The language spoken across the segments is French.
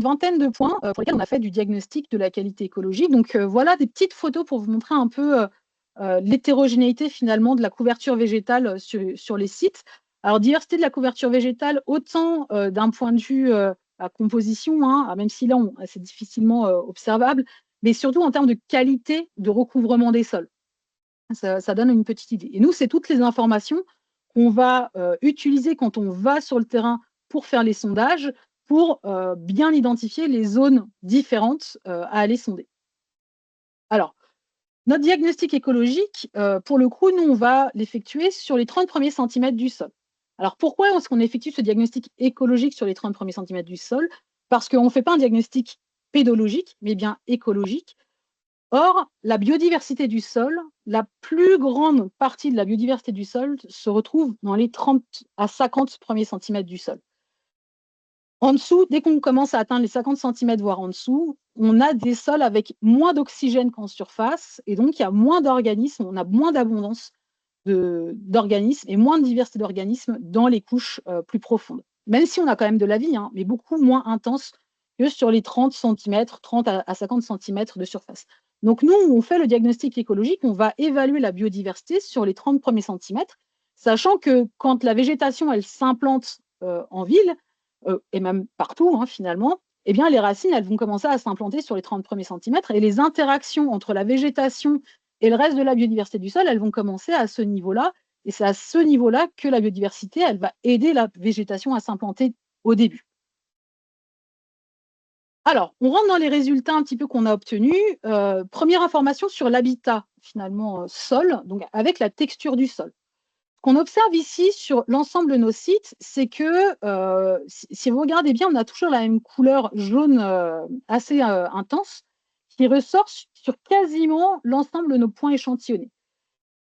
vingtaine de points pour lesquels on a fait du diagnostic de la qualité écologique. Donc voilà des petites photos pour vous montrer un peu l'hétérogénéité finalement de la couverture végétale sur les sites. Alors diversité de la couverture végétale, autant d'un point de vue à composition, hein, même si là c'est difficilement observable, mais surtout en termes de qualité de recouvrement des sols. Ça donne une petite idée. Et nous, c'est toutes les informations qu'on va utiliser quand on va sur le terrain pour faire les sondages, pour bien identifier les zones différentes à aller sonder. Alors, notre diagnostic écologique, pour le coup, nous, on va l'effectuer sur les 30 premiers centimètres du sol. Alors, pourquoi est-ce qu'on effectue ce diagnostic écologique sur les 30 premiers centimètres du sol? Parce qu'on ne fait pas un diagnostic pédologique, mais bien écologique. Or, la biodiversité du sol, la plus grande partie de la biodiversité du sol se retrouve dans les 30 à 50 premiers centimètres du sol. En dessous, dès qu'on commence à atteindre les 50 centimètres, voire en dessous, on a des sols avec moins d'oxygène qu'en surface, et donc il y a moins d'organismes, on a moins d'abondance d'organismes et moins de diversité d'organismes dans les couches plus profondes. Même si on a quand même de la vie, hein, mais beaucoup moins intense que sur les 30 centimètres, 30 à 50 centimètres de surface. Donc nous, on fait le diagnostic écologique, on va évaluer la biodiversité sur les 30 premiers centimètres, sachant que quand la végétation, elle s'implante en ville, et même partout hein, finalement, eh bien, les racines, elles vont commencer à s'implanter sur les 30 premiers centimètres et les interactions entre la végétation et le reste de la biodiversité du sol, elles vont commencer à ce niveau-là. Et c'est à ce niveau-là que la biodiversité, elle va aider la végétation à s'implanter au début. Alors, on rentre dans les résultats un petit peu qu'on a obtenus. Première information sur l'habitat, finalement, sol, donc avec la texture du sol. Ce qu'on observe ici sur l'ensemble de nos sites, c'est que si vous regardez bien, on a toujours la même couleur jaune assez intense qui ressort sur quasiment l'ensemble de nos points échantillonnés.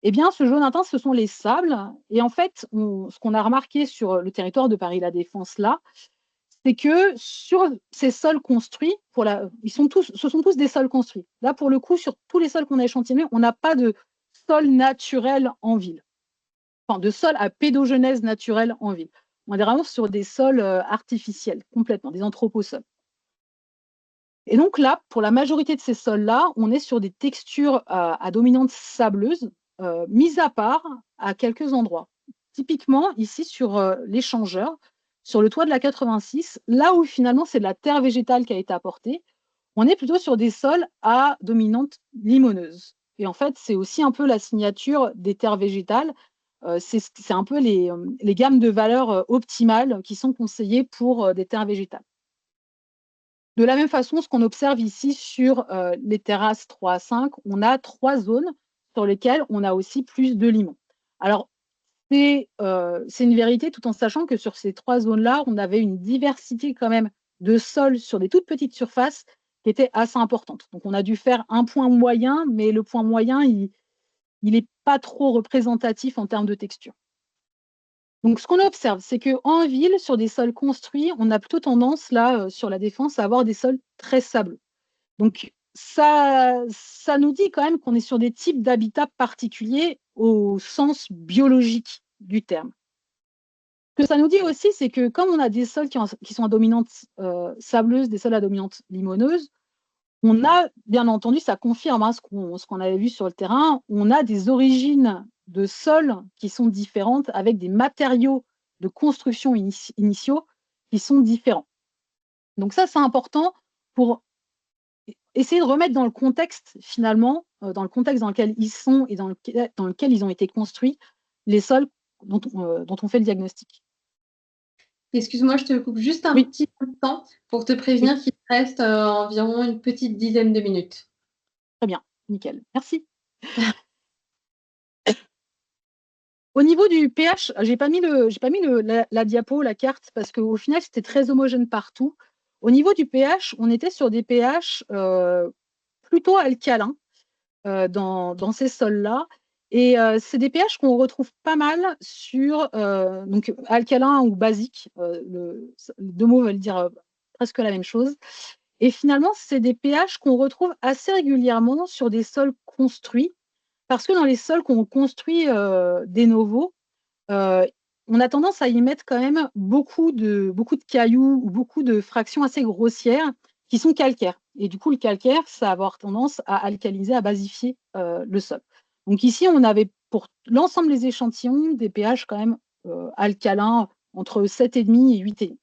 Eh bien, ce jaune intense, ce sont les sables. Et en fait, ce qu'on a remarqué sur le territoire de Paris-La Défense là, c'est que sur ces sols construits, ce sont tous des sols construits. Là, pour le coup, sur tous les sols qu'on a échantillonnés, on n'a pas de sol naturel en ville. Enfin, de sol à pédogenèse naturelle en ville. On est vraiment sur des sols artificiels, complètement, des anthroposols. Et donc là, pour la majorité de ces sols-là, on est sur des textures à dominante sableuse, mises à part à quelques endroits. Typiquement, ici, sur l'échangeur, sur le toit de la 86, là où finalement c'est de la terre végétale qui a été apportée, on est plutôt sur des sols à dominante limoneuse. Et en fait, c'est aussi un peu la signature des terres végétales. C'est un peu les gammes de valeurs optimales qui sont conseillées pour des terres végétales. De la même façon, ce qu'on observe ici sur les terrasses 3 à 5, on a 3 zones sur lesquelles on a aussi plus de limon. Alors, c'est une vérité tout en sachant que sur ces 3 zones-là, on avait une diversité quand même de sols sur des toutes petites surfaces qui était assez importante. Donc on a dû faire un point moyen, mais le point moyen, il n'est pas trop représentatif en termes de texture. Donc, ce qu'on observe, c'est qu'en ville, sur des sols construits, on a plutôt tendance, là, sur la Défense, à avoir des sols très sableux. Donc, ça nous dit quand même qu'on est sur des types d'habitats particuliers au sens biologique du terme. Ce que ça nous dit aussi, c'est que comme on a des sols qui sont à dominante sableuse, des sols à dominante limoneuse, on a, bien entendu, ça confirme hein, ce qu'on avait vu sur le terrain, on a des origines de sols qui sont différentes avec des matériaux de construction initiaux qui sont différents. Donc ça, c'est important pour essayer de remettre dans le contexte, finalement, dans le contexte dans lequel ils sont et dans lequel ils ont été construits, les sols dont on fait le diagnostic. Excuse-moi, je te coupe juste un Oui, petit instant pour te oui, prévenir qu'il te reste environ une petite dizaine de minutes. très bien, nickel, merci. Au niveau du pH, j'ai pas mis la diapo, la carte, parce qu'au final, c'était très homogène partout. Au niveau du pH, on était sur des pH plutôt alcalins dans ces sols-là. Et c'est des pH qu'on retrouve pas mal sur donc alcalin ou basique. Les deux mots veulent dire presque la même chose. Et finalement, c'est des pH qu'on retrouve assez régulièrement sur des sols construits, parce que dans les sols qu'on construit des novo, on a tendance à y mettre quand même beaucoup de cailloux ou beaucoup de fractions assez grossières qui sont calcaires. Et du coup, le calcaire, ça va avoir tendance à alcaliniser, à basifier le sol. Donc ici, on avait pour l'ensemble des échantillons des pH quand même alcalins entre 7,5 et 8,5.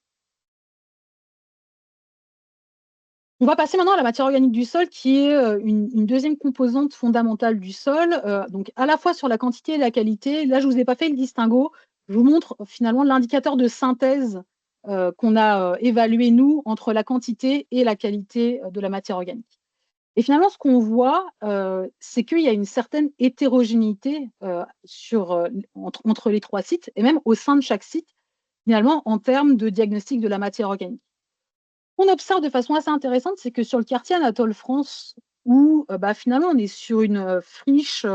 On va passer maintenant à la matière organique du sol, qui est une deuxième composante fondamentale du sol, donc à la fois sur la quantité et la qualité. Là, je ne vous ai pas fait le distinguo. Je vous montre finalement l'indicateur de synthèse qu'on a évalué, nous, entre la quantité et la qualité de la matière organique. Et finalement, ce qu'on voit, c'est qu'il y a une certaine hétérogénéité entre les 3 sites, et même au sein de chaque site, finalement, en termes de diagnostic de la matière organique. On observe de façon assez intéressante, c'est que sur le quartier Anatole France, où finalement on est sur une friche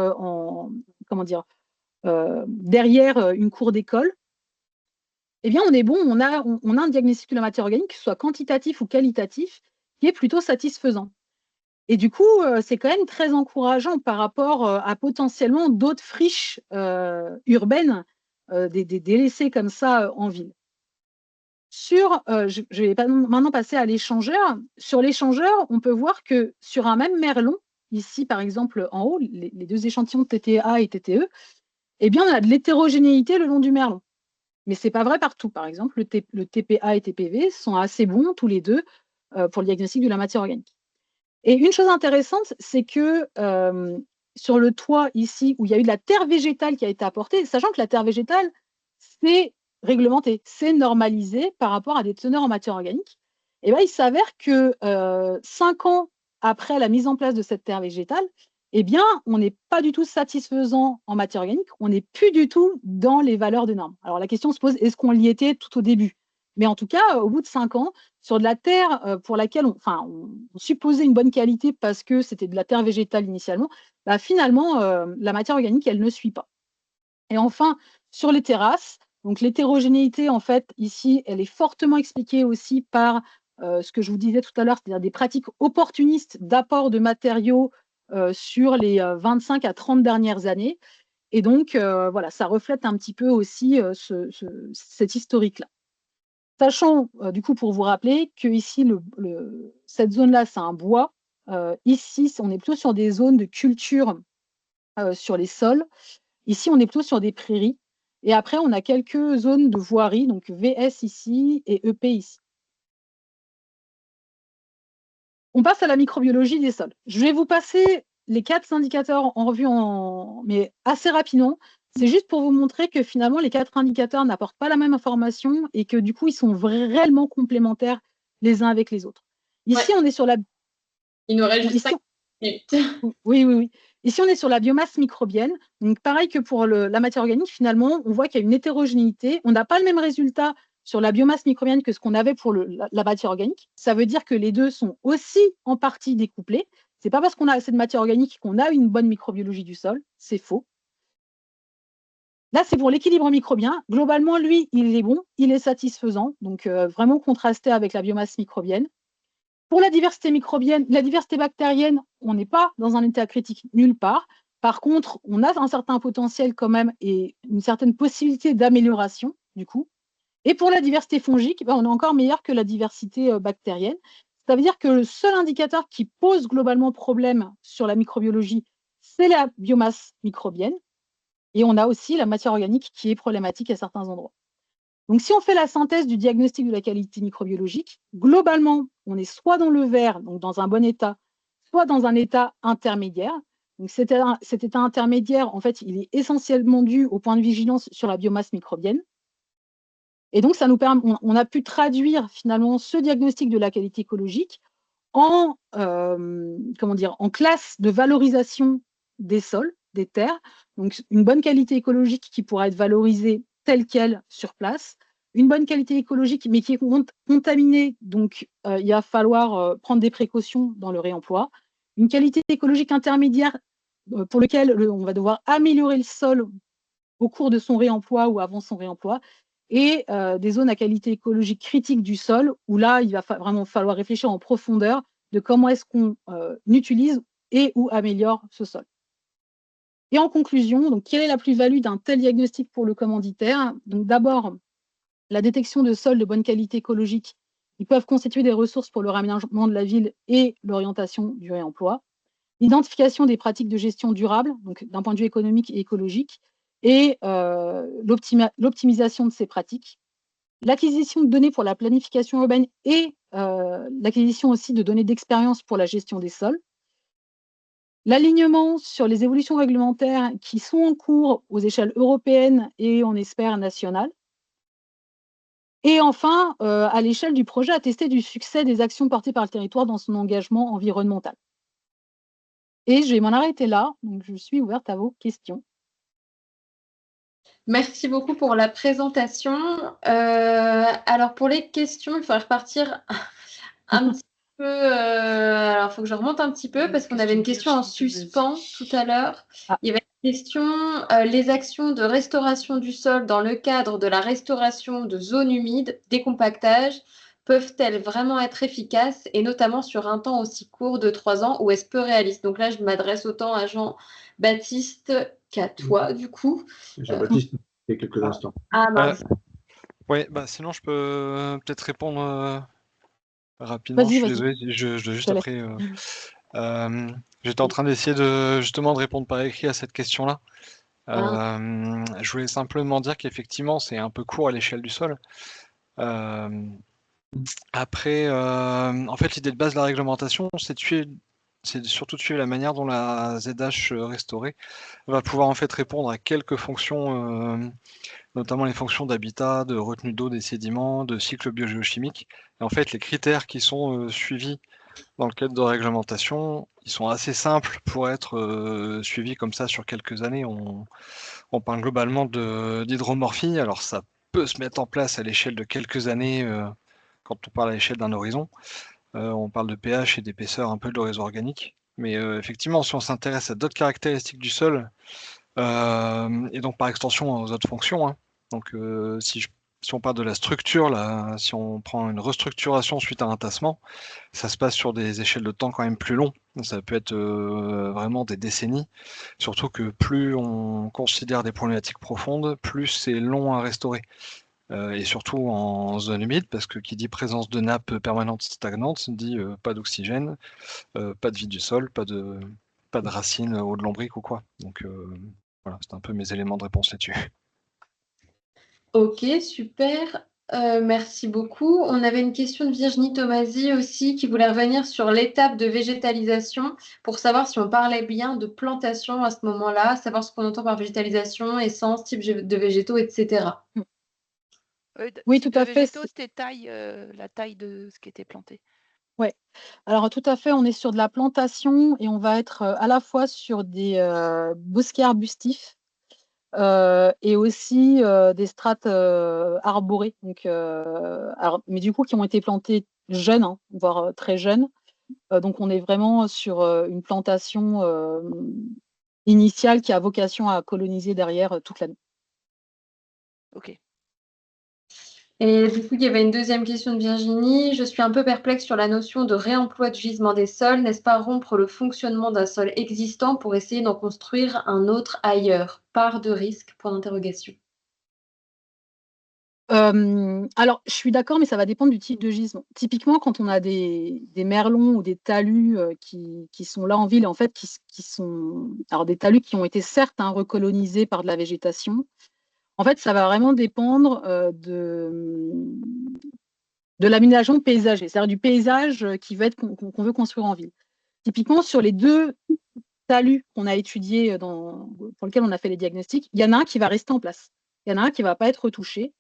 derrière une cour d'école, eh bien on est bon, on a un diagnostic de la matière organique, que ce soit quantitatif ou qualitatif, qui est plutôt satisfaisant. Et du coup, c'est quand même très encourageant par rapport à potentiellement d'autres friches urbaines, des délaissées comme ça en ville. Je vais maintenant passer à l'échangeur. Sur l'échangeur, on peut voir que sur un même merlon, ici par exemple en haut, les 2 échantillons TTA et TTE, eh bien, on a de l'hétérogénéité le long du merlon. Mais ce n'est pas vrai partout. Par exemple, le TPA et TPV sont assez bons tous les deux pour le diagnostic de la matière organique. Et une chose intéressante, c'est que sur le toit ici, où il y a eu de la terre végétale qui a été apportée, sachant que la terre végétale, c'est réglementé, c'est normalisé par rapport à des teneurs en matière organique, et bien, il s'avère que 5 ans après la mise en place de cette terre végétale, eh bien, on n'est pas du tout satisfaisant en matière organique, on n'est plus du tout dans les valeurs de normes. Alors la question se pose, est-ce qu'on l'y était tout au début? Mais en tout cas, au bout de 5 ans, sur de la terre pour laquelle on supposait une bonne qualité parce que c'était de la terre végétale initialement, finalement, la matière organique, elle ne suit pas. Et enfin, sur les terrasses, donc l'hétérogénéité, en fait, ici, elle est fortement expliquée aussi par ce que je vous disais tout à l'heure, c'est-à-dire des pratiques opportunistes d'apport de matériaux sur les 25 à 30 dernières années. Et donc, voilà, ça reflète un petit peu aussi cet historique-là. Sachant, du coup, pour vous rappeler que ici, cette zone-là, c'est un bois. Ici, on est plutôt sur des zones de culture sur les sols. Ici, on est plutôt sur des prairies. Et après, on a quelques zones de voirie, donc VS ici et EP ici. On passe à la microbiologie des sols. Je vais vous passer les 4 indicateurs en revue, mais assez rapidement. C'est juste pour vous montrer que finalement, les 4 indicateurs n'apportent pas la même information et que du coup, ils sont réellement complémentaires les uns avec les autres. Ici, on est sur la... Il nous reste juste 5 minutes. Oui. Ici, on est sur la biomasse microbienne. Donc, pareil que pour la matière organique, finalement, on voit qu'il y a une hétérogénéité. On n'a pas le même résultat sur la biomasse microbienne que ce qu'on avait pour la matière organique. Ça veut dire que les deux sont aussi en partie découplés. Ce n'est pas parce qu'on a assez de matière organique qu'on a une bonne microbiologie du sol. C'est faux. Là, c'est pour l'équilibre microbien. Globalement, lui, il est bon, il est satisfaisant. Donc, vraiment contrasté avec la biomasse microbienne. Pour la diversité microbienne, la diversité bactérienne, on n'est pas dans un état critique nulle part. Par contre, on a un certain potentiel quand même et une certaine possibilité d'amélioration du coup. Et pour la diversité fongique, on est encore meilleur que la diversité bactérienne. Ça veut dire que le seul indicateur qui pose globalement problème sur la microbiologie, c'est la biomasse microbienne. Et on a aussi la matière organique qui est problématique à certains endroits. Donc, si on fait la synthèse du diagnostic de la qualité microbiologique, globalement, on est soit dans le vert, donc dans un bon état, soit dans un état intermédiaire. Donc, cet état intermédiaire, en fait, il est essentiellement dû au point de vigilance sur la biomasse microbienne. Et donc, ça nous permet, on a pu traduire finalement ce diagnostic de la qualité écologique en classe de valorisation des sols, des terres. Donc, une bonne qualité écologique qui pourra être valorisée telle qu'elle sur place. Une bonne qualité écologique, mais qui est contaminée, donc il va falloir prendre des précautions dans le réemploi. Une qualité écologique intermédiaire pour laquelle on va devoir améliorer le sol au cours de son réemploi ou avant son réemploi. Et des zones à qualité écologique critique du sol, où là, il va vraiment falloir réfléchir en profondeur de comment est-ce qu'on utilise et ou améliore ce sol. Et en conclusion, donc, quelle est la plus-value d'un tel diagnostic pour le commanditaire? Donc d'abord, la détection de sols de bonne qualité écologique qui peuvent constituer des ressources pour le réaménagement de la ville et l'orientation du réemploi. L'identification des pratiques de gestion durable, donc d'un point de vue économique et écologique, et l'optimisation de ces pratiques. L'acquisition de données pour la planification urbaine et l'acquisition aussi de données d'expérience pour la gestion des sols. L'alignement sur les évolutions réglementaires qui sont en cours aux échelles européennes et on espère nationales. Et enfin, à l'échelle du projet, attester du succès des actions portées par le territoire dans son engagement environnemental. Et je vais m'en arrêter là, donc je suis ouverte à vos questions. Merci beaucoup pour la présentation. Alors, pour les questions, il faudrait repartir un petit peu. Alors, il faut que je remonte un petit peu parce qu'on avait une question en suspens tout à l'heure. Ah. Il y avait une question, les actions de restauration du sol dans le cadre de la restauration de zones humides, décompactage, peuvent-elles vraiment être efficaces et notamment sur un temps aussi court de 3 ans ou est-ce peu réaliste? Donc là, je m'adresse autant à Jean-Baptiste qu'à toi, du coup. Jean-Baptiste, il y a quelques instants. Ah mince. Ouais, sinon je peux peut-être répondre rapidement. Vas-y, Je suis vas-y. désolé, je dois juste te après. J'étais en train d'essayer justement de répondre par écrit à cette question-là. Je voulais simplement dire qu'effectivement, c'est un peu court à l'échelle du sol. Après, en fait, l'idée de base de la réglementation, c'est surtout de suivre la manière dont la ZH restaurée va pouvoir en fait répondre à quelques fonctions, notamment les fonctions d'habitat, de retenue d'eau des sédiments, de cycle biogéochimique. Et en fait, les critères qui sont suivis dans le cadre de réglementation, ils sont assez simples pour être suivis comme ça sur quelques années. On parle globalement d'hydromorphie. Alors ça peut se mettre en place à l'échelle de quelques années quand on parle à l'échelle d'un horizon. On parle de pH et d'épaisseur un peu de l'horizon organique. Mais effectivement, si on s'intéresse à d'autres caractéristiques du sol, et donc par extension aux autres fonctions, hein. Donc si on parle de la structure, là, si on prend une restructuration suite à un tassement, ça se passe sur des échelles de temps quand même plus longs. Ça peut être vraiment des décennies. Surtout que plus on considère des problématiques profondes, plus c'est long à restaurer. Et surtout en zone humide, parce que qui dit présence de nappes permanentes stagnantes dit pas d'oxygène, pas de vie du sol, pas de racines ou de lombriques ou quoi. Donc voilà, c'est un peu mes éléments de réponse là-dessus. Ok, super. Merci beaucoup. On avait une question de Virginie Tomasi aussi qui voulait revenir sur l'étape de végétalisation pour savoir si on parlait bien de plantation à ce moment-là, savoir ce qu'on entend par végétalisation, essence, type de végétaux, etc. Oui, tout à fait. Végétaux, c'était la taille de ce qui était planté. Oui, alors tout à fait, on est sur de la plantation et on va être à la fois sur des bosquets arbustifs et aussi des strates arborées, donc, mais du coup qui ont été plantées jeunes, hein, voire très jeunes. Donc on est vraiment sur une plantation initiale qui a vocation à coloniser derrière toute l'année. Ok. Et du coup, il y avait une deuxième question de Virginie. Je suis un peu perplexe sur la notion de réemploi de gisement des sols. N'est-ce pas rompre le fonctionnement d'un sol existant pour essayer d'en construire un autre ailleurs? Part de risque, point d'interrogation. Alors, je suis d'accord, mais ça va dépendre du type de gisement. Typiquement, quand on a des merlons ou des talus qui sont là en ville, en fait, qui sont alors des talus qui ont été certes recolonisés par de la végétation. En fait, ça va vraiment dépendre de l'aménagement paysager, c'est-à-dire du paysage qu'on veut construire en ville. Typiquement, sur les 2 talus qu'on a étudiés pour lesquels on a fait les diagnostics, il y en a un qui va rester en place. Il y en a un qui ne va pas être retouché.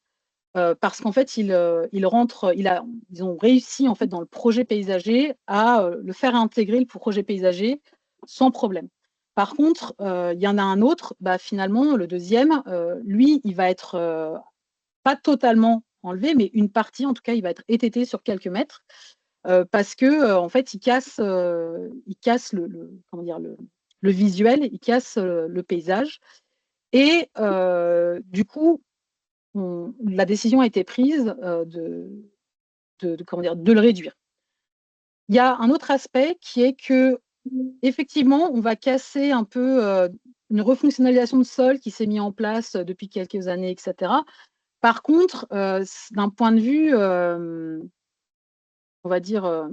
Parce qu'en fait, ils ont réussi en fait dans le projet paysager à le faire intégrer le projet paysager sans problème. Par contre, il y en a un autre, finalement, le deuxième, lui, il va être pas totalement enlevé, mais une partie, en tout cas, il va être étêté sur quelques mètres parce que en fait, il casse comment dire, le visuel, il casse le paysage. Et du coup, la décision a été prise de le réduire. Il y a un autre aspect qui est que effectivement, on va casser un peu une refonctionnalisation de sol qui s'est mise en place depuis quelques années, etc. Par contre, d'un point de vue, on va dire,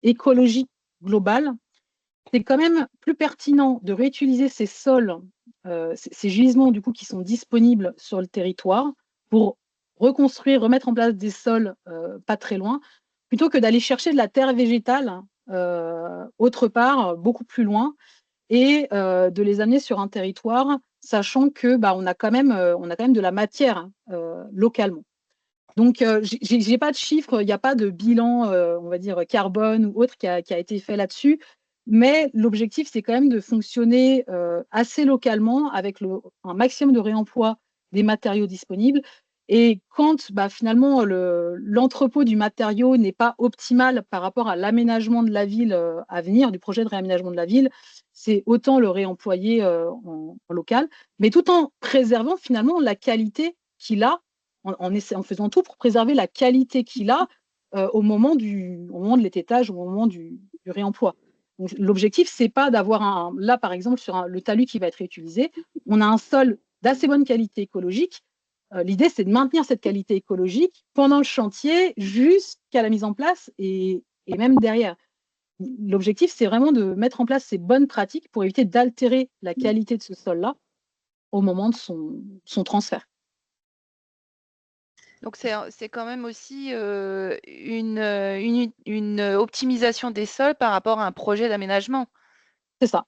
écologique global, c'est quand même plus pertinent de réutiliser ces sols, ces gisements du coup qui sont disponibles sur le territoire pour reconstruire, remettre en place des sols pas très loin, plutôt que d'aller chercher de la terre végétale autre part, beaucoup plus loin, et de les amener sur un territoire, sachant que on a quand même de la matière localement. Donc, j'ai pas de chiffres, il n'y a pas de bilan, on va dire carbone ou autre qui a été fait là-dessus. Mais l'objectif, c'est quand même de fonctionner assez localement avec un maximum de réemploi des matériaux disponibles. Et quand finalement l'entrepôt du matériau n'est pas optimal par rapport à l'aménagement de la ville à venir, du projet de réaménagement de la ville, c'est autant le réemployer en local, mais tout en préservant finalement la qualité qu'il a en faisant tout pour préserver la qualité qu'il a au moment de l'étêtage, au moment du réemploi. Donc, l'objectif, c'est pas d'avoir là, par exemple, sur le talus qui va être réutilisé, on a un sol d'assez bonne qualité écologique. L'idée, c'est de maintenir cette qualité écologique pendant le chantier jusqu'à la mise en place et même derrière. L'objectif, c'est vraiment de mettre en place ces bonnes pratiques pour éviter d'altérer la qualité de ce sol-là au moment de son transfert. Donc c'est quand même aussi une optimisation des sols par rapport à un projet d'aménagement. C'est ça.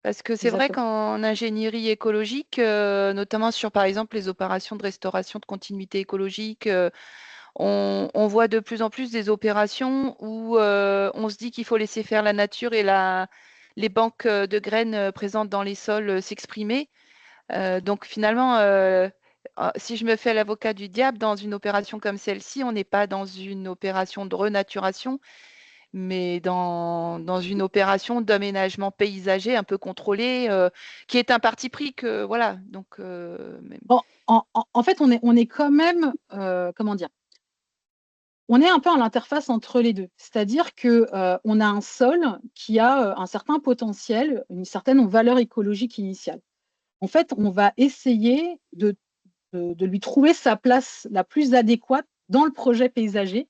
Parce que c'est vrai qu'en ingénierie écologique, notamment sur par exemple les opérations de restauration de continuité écologique, on voit de plus en plus des opérations où on se dit qu'il faut laisser faire la nature et les banques de graines présentes dans les sols s'exprimer. Donc finalement, si je me fais l'avocat du diable, dans une opération comme celle-ci, on n'est pas dans une opération de renaturation, mais dans une opération d'aménagement paysager un peu contrôlé, qui est un parti pris que voilà. Donc, en fait, on est quand même, comment dire, on est un peu à l'interface entre les deux. C'est-à-dire que on a un sol qui a un certain potentiel, une certaine valeur écologique initiale. En fait, on va essayer de lui trouver sa place la plus adéquate dans le projet paysager,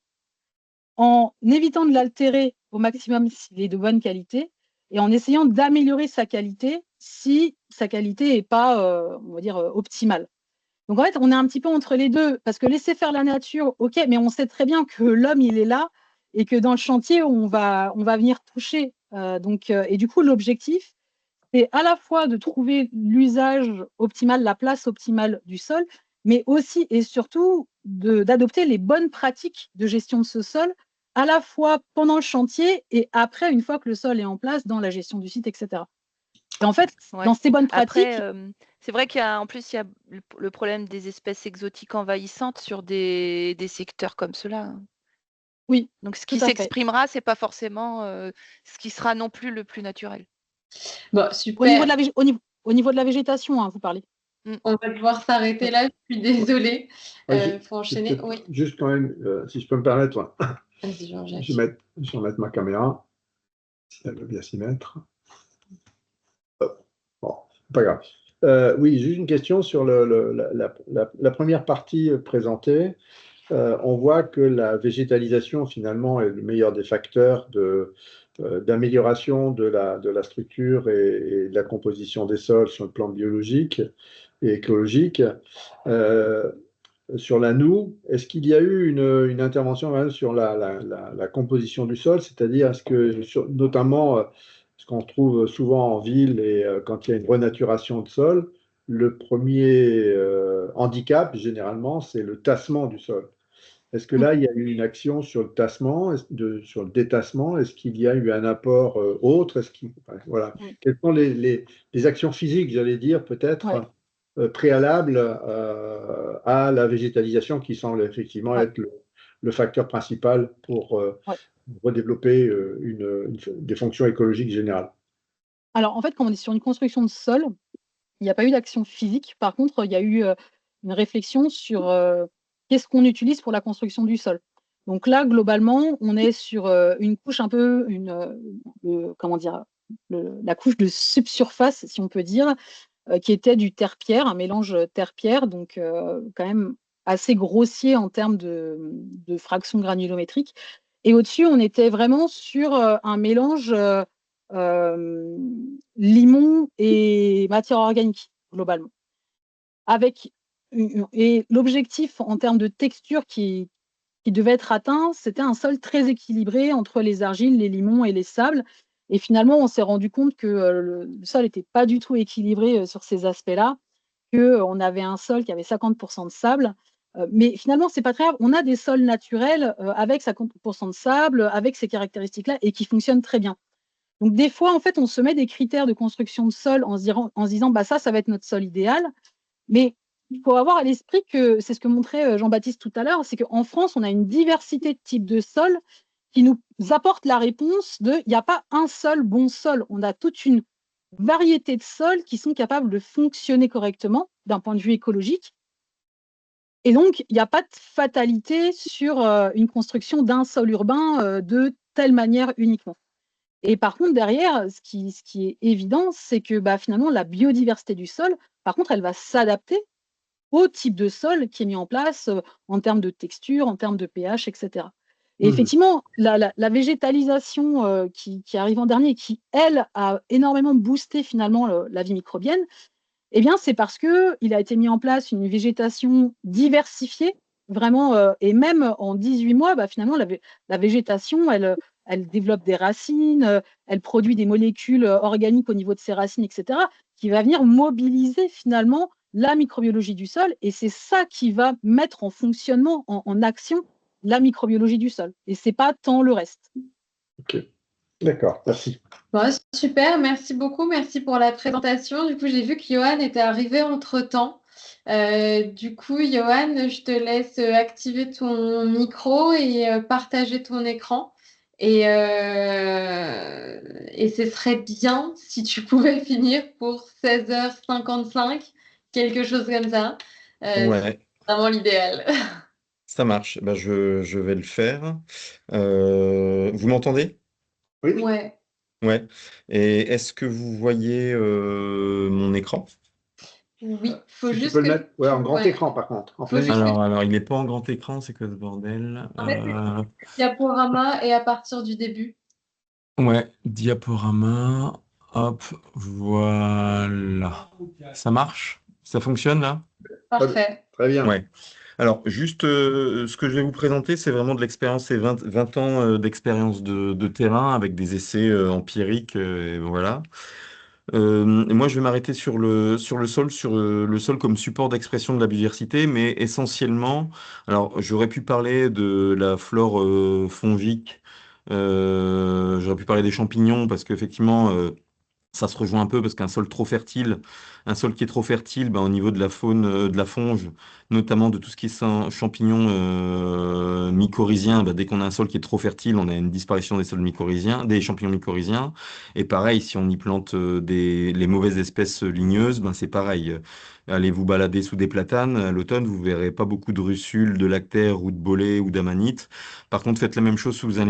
en évitant de l'altérer au maximum s'il est de bonne qualité, et en essayant d'améliorer sa qualité si sa qualité n'est pas, on va dire, optimale. Donc en fait, on est un petit peu entre les deux, parce que laisser faire la nature, ok, mais on sait très bien que l'homme, il est là, et que dans le chantier, on va venir toucher. Et du coup, l'objectif, c'est à la fois de trouver l'usage optimal, la place optimale du sol, mais aussi et surtout d'adopter les bonnes pratiques de gestion de ce sol, à la fois pendant le chantier et après, une fois que le sol est en place, dans la gestion du site, etc. Et en fait, dans ces bonnes pratiques… Après, c'est vrai qu'il y a, en plus, il y a le problème des espèces exotiques envahissantes sur des secteurs comme cela. Oui. Donc, ce qui s'exprimera, c'est pas forcément ce qui sera non plus le plus naturel. Bon, super. Au niveau de la végétation, hein, vous parlez. On va devoir s'arrêter là, je suis désolée. Faut enchaîner. Oui. Juste quand même, si je peux me permettre, Vas-y, Jean-Jacques. je vais mettre ma caméra, si elle veut bien s'y mettre. Bon, pas grave. Oui, juste une question sur la première partie présentée. On voit que la végétalisation, finalement, est le meilleur des facteurs d'amélioration de la structure et de la composition des sols sur le plan biologique et écologique. Sur la noue, est-ce qu'il y a eu une intervention même sur la composition du sol, c'est-à-dire est-ce que, notamment, ce qu'on trouve souvent en ville et quand il y a une renaturation de sol, le premier handicap, généralement, c'est le tassement du sol. Est-ce que là, il y a eu une action sur le tassement, sur le détassement? Est-ce qu'il y a eu un apport autre? Voilà. Quelles sont les actions physiques, j'allais dire, peut-être préalables à la végétalisation, qui semble effectivement être le facteur principal pour redévelopper des fonctions écologiques générales? Alors, en fait, quand on est sur une construction de sol, il n'y a pas eu d'action physique. Par contre, il y a eu une réflexion sur qu'est-ce qu'on utilise pour la construction du sol. Donc là, globalement, on est sur une couche un peu, comment dire, la couche de subsurface, si on peut dire, qui était du terre-pierre, un mélange terre-pierre, donc quand même assez grossier en termes de fraction granulométrique. Et au-dessus, on était vraiment sur un mélange limon et matière organique, globalement. Et l'objectif en termes de texture qui devait être atteint, c'était un sol très équilibré entre les argiles, les limons et les sables. Et finalement, on s'est rendu compte que le sol n'était pas du tout équilibré sur ces aspects-là, qu'on avait un sol qui avait 50% de sable. Mais finalement, c'est pas très grave. On a des sols naturels avec 50% de sable, avec ces caractéristiques-là, et qui fonctionnent très bien. Donc, des fois, en fait, on se met des critères de construction de sol en se disant, bah, ça va être notre sol idéal. Mais il faut avoir à l'esprit que, c'est ce que montrait Jean-Baptiste tout à l'heure, c'est qu'en France, on a une diversité de types de sols qui nous apporte la réponse de il n'y a pas un seul bon sol. On a toute une variété de sols qui sont capables de fonctionner correctement d'un point de vue écologique. Et donc, il n'y a pas de fatalité sur une construction d'un sol urbain de telle manière uniquement. Et par contre, derrière, ce qui est évident, c'est que finalement, la biodiversité du sol, par contre, elle va s'adapter au type de sol qui est mis en place en termes de texture, en termes de pH, etc. Et effectivement, la végétalisation qui arrive en dernier, qui, elle, a énormément boosté finalement la vie microbienne, eh bien, c'est parce qu'il a été mis en place une végétation diversifiée, vraiment, et même en 18 mois, finalement, la végétation, elle développe des racines, elle produit des molécules organiques au niveau de ses racines, etc., qui va venir mobiliser finalement la microbiologie du sol. Et c'est ça qui va mettre en fonctionnement, en action, la microbiologie du sol. Et ce n'est pas tant le reste. Ok, d'accord, merci. Bon, super, merci beaucoup, merci pour la présentation. Du coup, j'ai vu que Johan était arrivé entre-temps. Du coup, Johan, je te laisse activer ton micro et partager ton écran. Et ce serait bien si tu pouvais finir pour 16h55, quelque chose comme ça. Ouais, C'est vraiment l'idéal. ça marche. Bah, je vais le faire. Vous m'entendez? Oui, Ouais. Ouais. Et est-ce que vous voyez mon écran? Oui, faut si tu juste peux le que mettre en grand ouais. écran, par contre, en Faut plein juste écran. Alors, il n'est pas en grand écran, c'est quoi ce bordel? en fait, c'est diaporama et à partir du début. Ouais, diaporama. Hop, voilà. Ça marche? Ça fonctionne là? Parfait. Très bien. Ouais. Alors, juste ce que je vais vous présenter, c'est vraiment de l'expérience, c'est 20 ans d'expérience de terrain avec des essais empiriques, et voilà. Et moi, je vais m'arrêter sur le sol comme support d'expression de la biodiversité, mais essentiellement, alors j'aurais pu parler de la flore fongique, j'aurais pu parler des champignons parce qu'effectivement, ça se rejoint un peu parce qu'un sol trop fertile, un sol qui est trop fertile, ben, au niveau de la faune, de la fonge, notamment de tout ce qui est champignons mycorhiziens, ben, dès qu'on a un sol qui est trop fertile, on a une disparition des sols mycorhiziens, des champignons mycorhiziens. Et pareil, si on y plante les mauvaises espèces ligneuses, ben, c'est pareil. Allez vous balader sous des platanes, à l'automne, vous verrez pas beaucoup de russules, de lactaires ou de bolets ou d'amanites. Par contre, faites la même chose sous un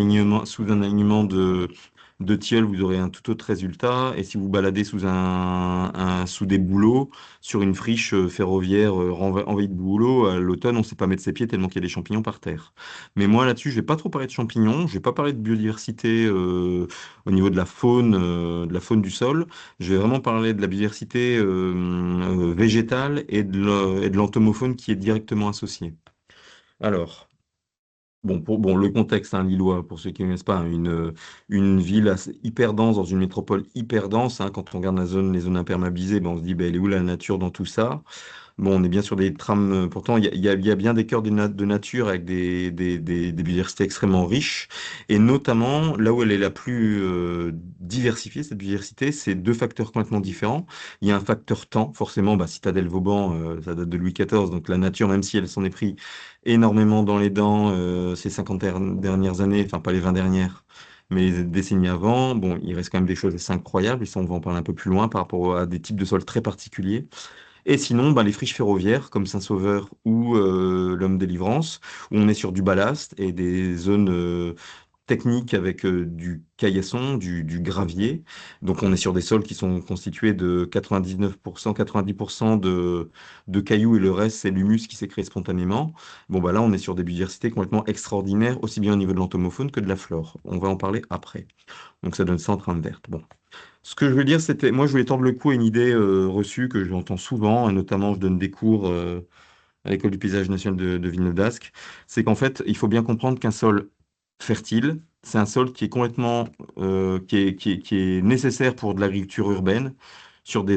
alignement de tilleul, vous aurez un tout autre résultat. Et si vous baladez sous des bouleaux, sur une friche ferroviaire envahie de bouleaux, à l'automne, on ne sait pas mettre ses pieds tellement qu'il y a des champignons par terre. Mais moi, là-dessus, je vais pas trop parler de champignons, je vais pas parler de biodiversité au niveau de la faune du sol. Je vais vraiment parler de la biodiversité végétale et de l'entomofaune qui est directement associée. Alors, bon, le contexte, hein, Lillois, pour ceux qui ne connaissent pas, hein, une ville hyper dense dans une métropole hyper dense. Hein, quand on regarde les zones imperméabilisées, ben, on se dit, ben, elle est où la nature dans tout ça? Bon, on est bien sur des trames. Pourtant, il y a bien des cœurs de nature avec des biodiversités extrêmement riches. Et notamment, là où elle est la plus diversifiée, cette biodiversité, c'est deux facteurs complètement différents. Il y a un facteur temps, forcément, bah, Citadelle Vauban, ça date de Louis XIV. Donc la nature, même si elle s'en est pris énormément dans les dents ces 50 dernières années, enfin pas les 20 dernières, mais les décennies avant, bon, il reste quand même des choses assez incroyables. Et ça, on va en parler un peu plus loin par rapport à des types de sols très particuliers. Et sinon, ben, les friches ferroviaires comme Saint-Sauveur ou l'Homme Délivrance, où on est sur du ballast et des zones technique avec du caillasson, du gravier. Donc on est sur des sols qui sont constitués de 99%, 90% de cailloux et le reste, c'est l'humus qui s'est créé spontanément. Bon, bah là, on est sur des biodiversités complètement extraordinaires, aussi bien au niveau de l'entomofaune que de la flore. On va en parler après. Donc ça donne ça en trame verte. Bon. Ce que je veux dire, c'était, moi, je voulais tendre le cou à une idée reçue que j'entends souvent, et notamment, je donne des cours à l'École du paysage national de Villeneuve d'Ascq, c'est qu'en fait, il faut bien comprendre qu'un sol fertile, c'est un sol qui est complètement, qui est nécessaire pour de l'agriculture urbaine, sur des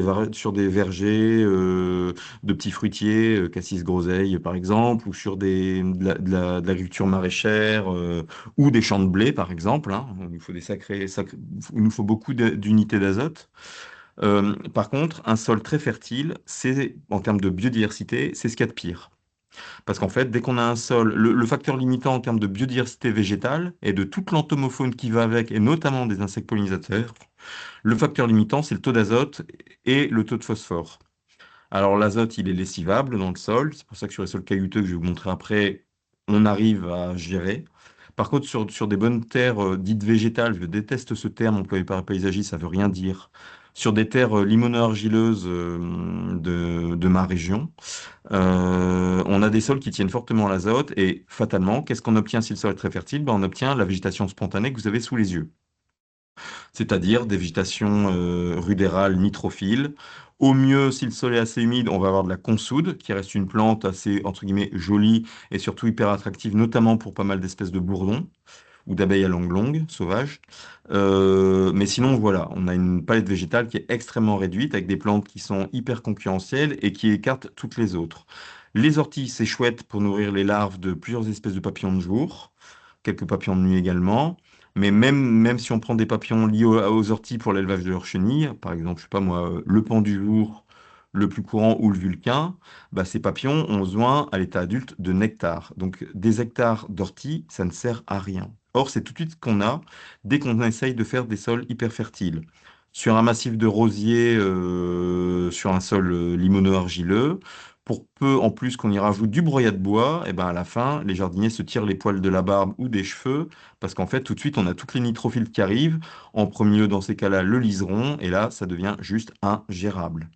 vergers de petits fruitiers, cassis groseille par exemple, ou sur de l'agriculture maraîchère, ou des champs de blé par exemple, hein. Il nous faut il nous faut beaucoup d'unités d'azote. Par contre, un sol très fertile, c'est, en termes de biodiversité, c'est ce qu'il y a de pire. Parce qu'en fait, dès qu'on a un sol, le facteur limitant en termes de biodiversité végétale et de toute l'entomofaune qui va avec, et notamment des insectes pollinisateurs, le facteur limitant, c'est le taux d'azote et le taux de phosphore. Alors l'azote, il est lessivable dans le sol, c'est pour ça que sur les sols caillouteux que je vais vous montrer après, on arrive à gérer. Par contre, sur des bonnes terres dites végétales, je déteste ce terme employé par les paysagistes, ça veut rien dire. Sur des terres limono-argileuses de ma région, on a des sols qui tiennent fortement à l'azote et fatalement, qu'est-ce qu'on obtient si le sol est très fertile? Ben, on obtient la végétation spontanée que vous avez sous les yeux, c'est-à-dire des végétations rudérales nitrophiles. Au mieux, si le sol est assez humide, on va avoir de la consoude, qui reste une plante assez, entre guillemets, jolie et surtout hyper attractive, notamment pour pas mal d'espèces de bourdons ou d'abeilles à langue longue, sauvages. Mais sinon, voilà, on a une palette végétale qui est extrêmement réduite, avec des plantes qui sont hyper concurrentielles et qui écartent toutes les autres. Les orties, c'est chouette pour nourrir les larves de plusieurs espèces de papillons de jour, quelques papillons de nuit également. Mais même si on prend des papillons liés aux orties pour l'élevage de leurs chenilles, par exemple, je sais pas moi, le pan du jour, le plus courant ou le vulcain, bah, ces papillons ont besoin à l'état adulte de nectar. Donc des hectares d'orties, ça ne sert à rien. Or, c'est tout de suite ce qu'on a dès qu'on essaye de faire des sols hyper fertiles. Sur un massif de rosiers, sur un sol limono-argileux, pour peu en plus qu'on y rajoute du broyat de bois, et ben à la fin, les jardiniers se tirent les poils de la barbe ou des cheveux, parce qu'en fait, tout de suite, on a toutes les nitrophiles qui arrivent. En premier lieu, dans ces cas-là, le liseron, et là, ça devient juste ingérable.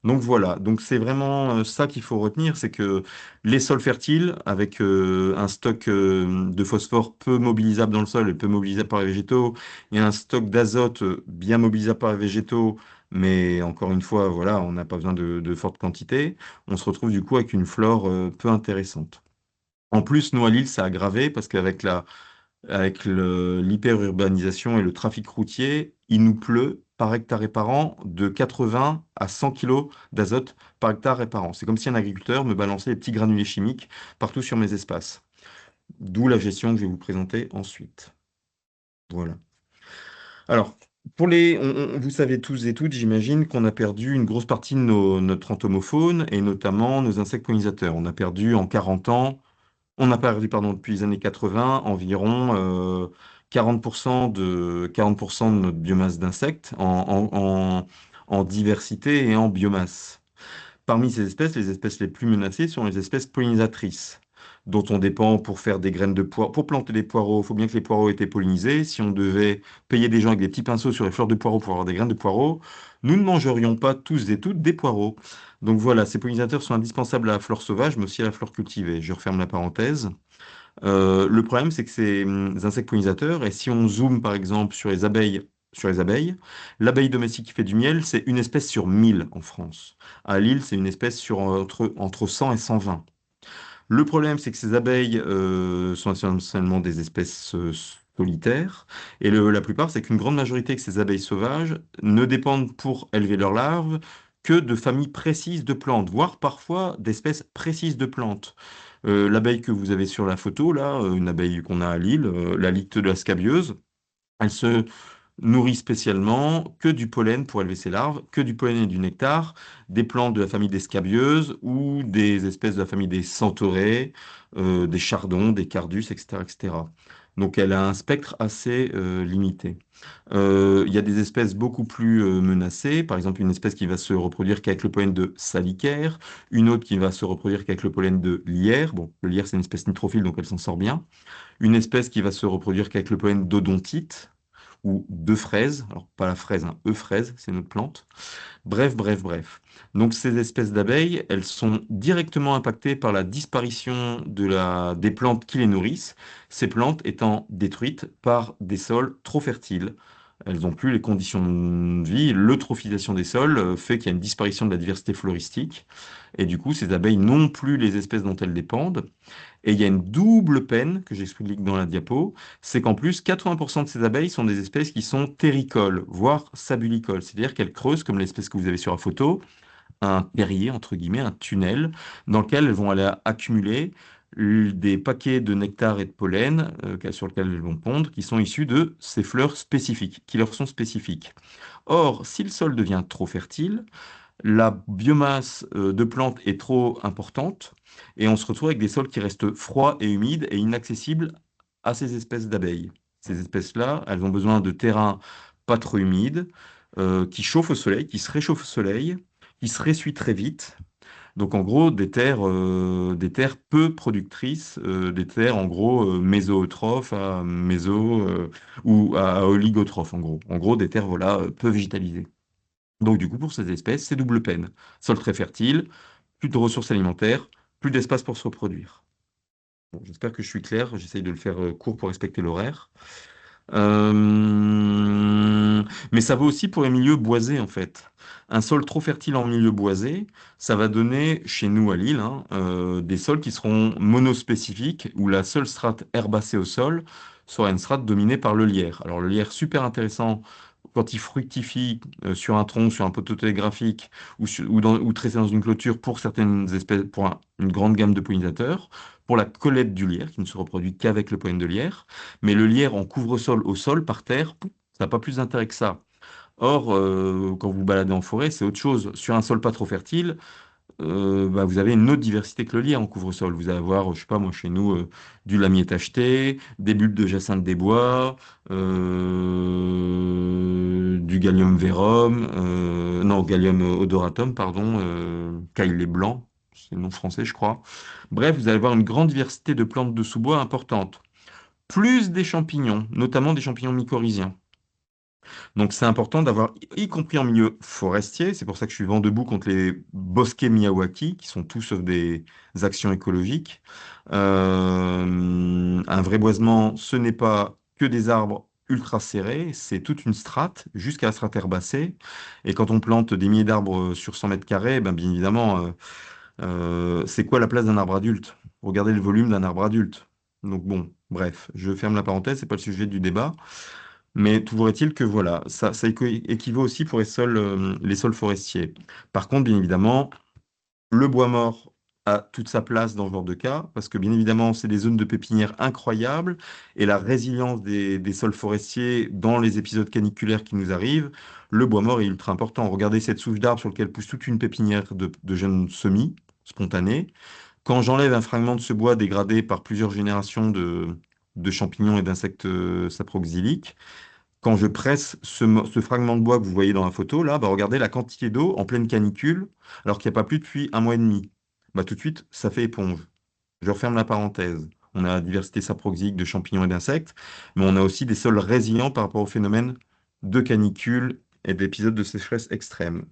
Donc voilà, donc c'est vraiment ça qu'il faut retenir, c'est que les sols fertiles, avec un stock de phosphore peu mobilisable dans le sol et peu mobilisable par les végétaux, et un stock d'azote bien mobilisable par les végétaux, mais encore une fois, voilà, on n'a pas besoin de fortes quantités, on se retrouve du coup avec une flore peu intéressante. En plus, nous à Lille, ça a aggravé parce avec l'hyperurbanisation et le trafic routier, il nous pleut par hectare et par an de 80 à 100 kilos d'azote par hectare et par an. C'est comme si un agriculteur me balançait des petits granulés chimiques partout sur mes espaces. D'où la gestion que je vais vous présenter ensuite. Voilà. Alors, vous savez tous et toutes, j'imagine, qu'on a perdu une grosse partie de notre entomofaune et notamment nos insectes pollinisateurs. On a perdu en 40 ans On a perdu, pardon, depuis les années 80, environ 40% de notre biomasse d'insectes en diversité et en biomasse. Parmi ces espèces, les espèces les plus menacées sont les espèces pollinisatrices, dont on dépend pour faire des graines de poireaux. Pour planter des poireaux, il faut bien que les poireaux aient été pollinisés. Si on devait payer des gens avec des petits pinceaux sur les fleurs de poireaux pour avoir des graines de poireaux, nous ne mangerions pas tous et toutes des poireaux. Donc voilà, ces pollinisateurs sont indispensables à la flore sauvage, mais aussi à la flore cultivée. Je referme la parenthèse. Le problème, c'est que ces insectes pollinisateurs, et si on zoome par exemple sur les abeilles, l'abeille domestique qui fait du miel, c'est une espèce sur 1000 en France. À Lille, c'est une espèce sur entre 100 et 120. Le problème, c'est que ces abeilles sont essentiellement des espèces solitaires, et la plupart, c'est qu'une grande majorité de ces abeilles sauvages ne dépendent pour élever leurs larves que de familles précises de plantes, voire parfois d'espèces précises de plantes. L'abeille que vous avez sur la photo, là, une abeille qu'on a à Lille, la lyte de la scabieuse, elle se nourrit spécialement que du pollen pour élever ses larves, que du pollen et du nectar, des plantes de la famille des scabieuses ou des espèces de la famille des centaurées, des chardons, des cardus, etc., etc. Donc elle a un spectre assez limité. Il y a des espèces beaucoup plus menacées, par exemple une espèce qui va se reproduire qu'avec le pollen de salicaire, une autre qui va se reproduire qu'avec le pollen de lierre. Bon, le lierre c'est une espèce nitrophile donc elle s'en sort bien. Une espèce qui va se reproduire qu'avec le pollen d'odontite ou de fraise. Alors pas la fraise, hein, fraise, c'est notre plante. Bref, bref, bref. Donc ces espèces d'abeilles, elles sont directement impactées par la disparition des plantes qui les nourrissent, ces plantes étant détruites par des sols trop fertiles. Elles n'ont plus les conditions de vie. L'eutrophisation des sols fait qu'il y a une disparition de la diversité floristique. Et du coup, ces abeilles n'ont plus les espèces dont elles dépendent. Et il y a une double peine que j'explique dans la diapo, c'est qu'en plus, 80% de ces abeilles sont des espèces qui sont terricoles, voire sabulicoles. C'est-à-dire qu'elles creusent, comme l'espèce que vous avez sur la photo, un terrier, entre guillemets, un tunnel, dans lequel elles vont aller accumuler des paquets de nectar et de pollen sur lesquels elles vont pondre, qui sont issus de ces fleurs spécifiques, qui leur sont spécifiques. Or, si le sol devient trop fertile, la biomasse de plantes est trop importante et on se retrouve avec des sols qui restent froids et humides et inaccessibles à ces espèces d'abeilles. Ces espèces-là, elles ont besoin de terrains pas trop humides, qui chauffent au soleil, qui se réchauffent au soleil, qui se ressuient très vite. Donc en gros, des terres peu productrices, des terres en gros mésotrophes à ou à oligotrophes en gros. En gros, des terres voilà, peu végétalisées. Donc du coup, pour ces espèces, c'est double peine. Sol très fertile, plus de ressources alimentaires, plus d'espace pour se reproduire. Bon, j'espère que je suis clair, j'essaye de le faire court pour respecter l'horaire. Mais ça vaut aussi pour les milieux boisés, en fait. Un sol trop fertile en milieu boisé, ça va donner, chez nous à Lille, hein, des sols qui seront monospécifiques, où la seule strate herbacée au sol sera une strate dominée par le lierre. Alors le lierre, super intéressant quand il fructifie sur un tronc, sur un poteau télégraphique ou tressé dans une clôture pour certaines espèces, pour une grande gamme de pollinisateurs, pour la collecte du lierre, qui ne se reproduit qu'avec le pollen de lierre. Mais le lierre en couvre-sol au sol, par terre, ça n'a pas plus d'intérêt que ça. Or, quand vous baladez en forêt, c'est autre chose. Sur un sol pas trop fertile, bah, vous avez une autre diversité que le lierre en couvre-sol. Vous allez avoir, je sais pas, moi chez nous, du lamier tacheté, des bulbes de jacinthe des bois, du gallium verum, non, gallium odoratum, pardon, caillé blanc, c'est le nom français, je crois. Bref, vous allez avoir une grande diversité de plantes de sous-bois importante, plus des champignons, notamment des champignons mycorhiziens. Donc c'est important d'avoir, y compris en milieu forestier, c'est pour ça que je suis vent debout contre les bosquets Miyawaki, qui sont tous sauf des actions écologiques. Un vrai boisement, ce n'est pas que des arbres ultra serrés, c'est toute une strate, jusqu'à la strate herbacée. Et quand on plante des milliers d'arbres sur 100 mètres carrés, ben, bien évidemment, c'est quoi la place d'un arbre adulte? Regardez le volume d'un arbre adulte. Donc bon, bref, je ferme la parenthèse, c'est pas le sujet du débat. Mais toujours est-il que voilà, ça équivaut aussi pour les sols forestiers. Par contre, bien évidemment, le bois mort a toute sa place dans ce genre de cas, parce que bien évidemment, c'est des zones de pépinière incroyables, et la résilience des sols forestiers dans les épisodes caniculaires qui nous arrivent, le bois mort est ultra important. Regardez cette souche d'arbre sur laquelle pousse toute une pépinière de jeunes semis spontanés. Quand j'enlève un fragment de ce bois dégradé par plusieurs générations de champignons et d'insectes saproxyliques, quand je presse ce fragment de bois que vous voyez dans la photo, là, bah, regardez la quantité d'eau en pleine canicule, alors qu'il n'y a pas plu depuis un mois et demi. Bah, tout de suite, ça fait éponge. Je referme la parenthèse. On a la diversité saproxique de champignons et d'insectes, mais on a aussi des sols résilients par rapport au phénomène de canicule et d'épisodes de sécheresse extrême.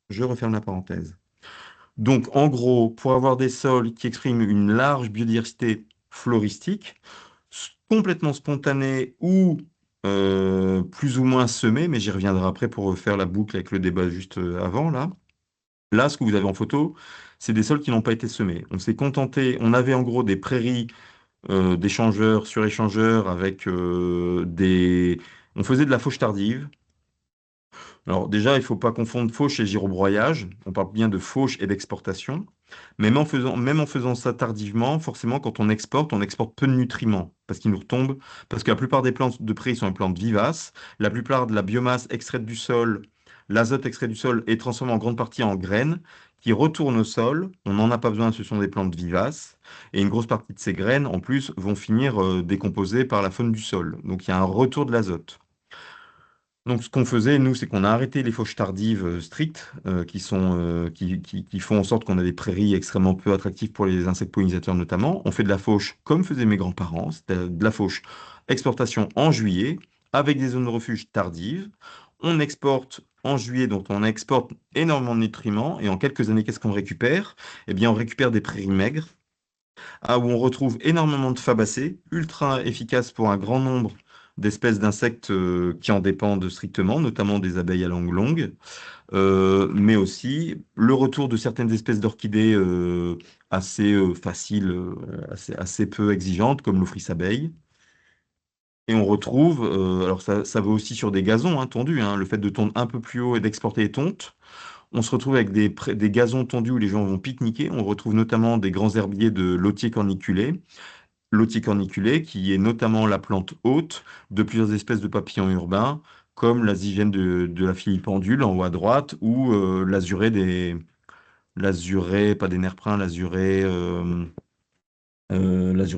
Je referme la parenthèse. Donc, en gros, pour avoir des sols qui expriment une large biodiversité floristique, complètement spontanée ou plus ou moins semée, mais j'y reviendrai après pour refaire la boucle avec le débat juste avant, là. Là, ce que vous avez en photo, c'est des sols qui n'ont pas été semés. On s'est contenté, on avait en gros des prairies d'échangeurs sur échangeurs avec des... On faisait de la fauche tardive. Alors déjà, il ne faut pas confondre fauche et girobroyage. On parle bien de fauche et d'exportation. Mais même en faisant ça tardivement, forcément, quand on exporte peu de nutriments parce qu'ils nous retombent. Parce que la plupart des plantes de prairie sont des plantes vivaces. La plupart de la biomasse extraite du sol, l'azote extrait du sol est transformé en grande partie en graines qui retournent au sol. On n'en a pas besoin, ce sont des plantes vivaces. Et une grosse partie de ces graines, en plus, vont finir décomposées par la faune du sol. Donc il y a un retour de l'azote. Donc, ce qu'on faisait, nous, c'est qu'on a arrêté les fauches tardives strictes, qui font en sorte qu'on a des prairies extrêmement peu attractives pour les insectes pollinisateurs notamment. On fait de la fauche comme faisaient mes grands-parents, c'était de la fauche exportation en juillet, avec des zones de refuge tardives. On exporte en juillet, donc on exporte énormément de nutriments, et en quelques années, qu'est-ce qu'on récupère? Eh bien, on récupère des prairies maigres, où on retrouve énormément de fabacées, ultra efficaces pour un grand nombre d'espèces d'insectes qui en dépendent strictement, notamment des abeilles à langue longue, mais aussi le retour de certaines espèces d'orchidées assez faciles, assez peu exigeantes, comme l'ophrys abeille. Et on retrouve, alors ça vaut aussi sur des gazons tondus, le fait de tondre un peu plus haut et d'exporter les tontes. On se retrouve avec des gazons tondus où les gens vont pique-niquer. On retrouve notamment des grands herbiers de lotier corniculé. Lotier corniculé, qui est notamment la plante hôte de plusieurs espèces de papillons urbains, comme la zygène de la filipendule en haut à droite, ou l'azurée, pas des nerprins, l'azurée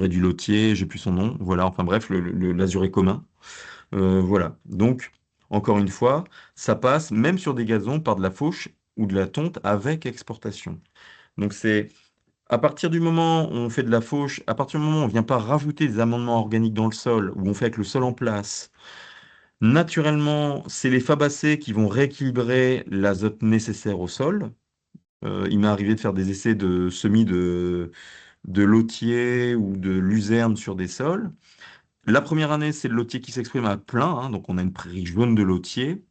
du lotier, j'ai plus son nom. Voilà, enfin bref, l'azurée commun. Voilà. Donc, encore une fois, ça passe même sur des gazons par de la fauche ou de la tonte avec exportation. Donc, c'est à partir du moment où on fait de la fauche, à partir du moment où on ne vient pas rajouter des amendements organiques dans le sol, où on fait avec le sol en place, naturellement, c'est les fabacées qui vont rééquilibrer l'azote nécessaire au sol. Il m'est arrivé de faire des essais de semis de lotier ou de luzerne sur des sols. La première année, c'est le lotier qui s'exprime à plein, donc on a une prairie jaune de lotier.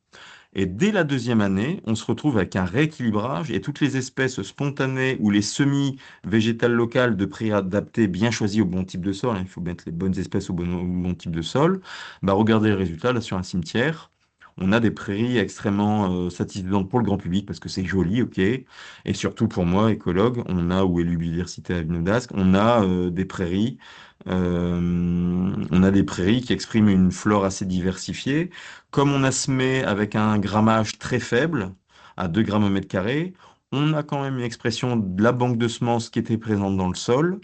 Et dès la deuxième année, on se retrouve avec un rééquilibrage et toutes les espèces spontanées ou les semis végétales locales de prairies adaptées, bien choisies au bon type de sol, il faut mettre les bonnes espèces au bon type de sol. Bah, regardez le résultat là sur un cimetière. On a des prairies extrêmement satisfaisantes pour le grand public parce que c'est joli, ok. Et surtout pour moi, écologue, on a, où est l'université à Villeneuve-d'Ascq, on a des prairies qui expriment une flore assez diversifiée. Comme on a semé avec un grammage très faible, à 2 grammes au mètre carré, on a quand même une expression de la banque de semences qui était présente dans le sol.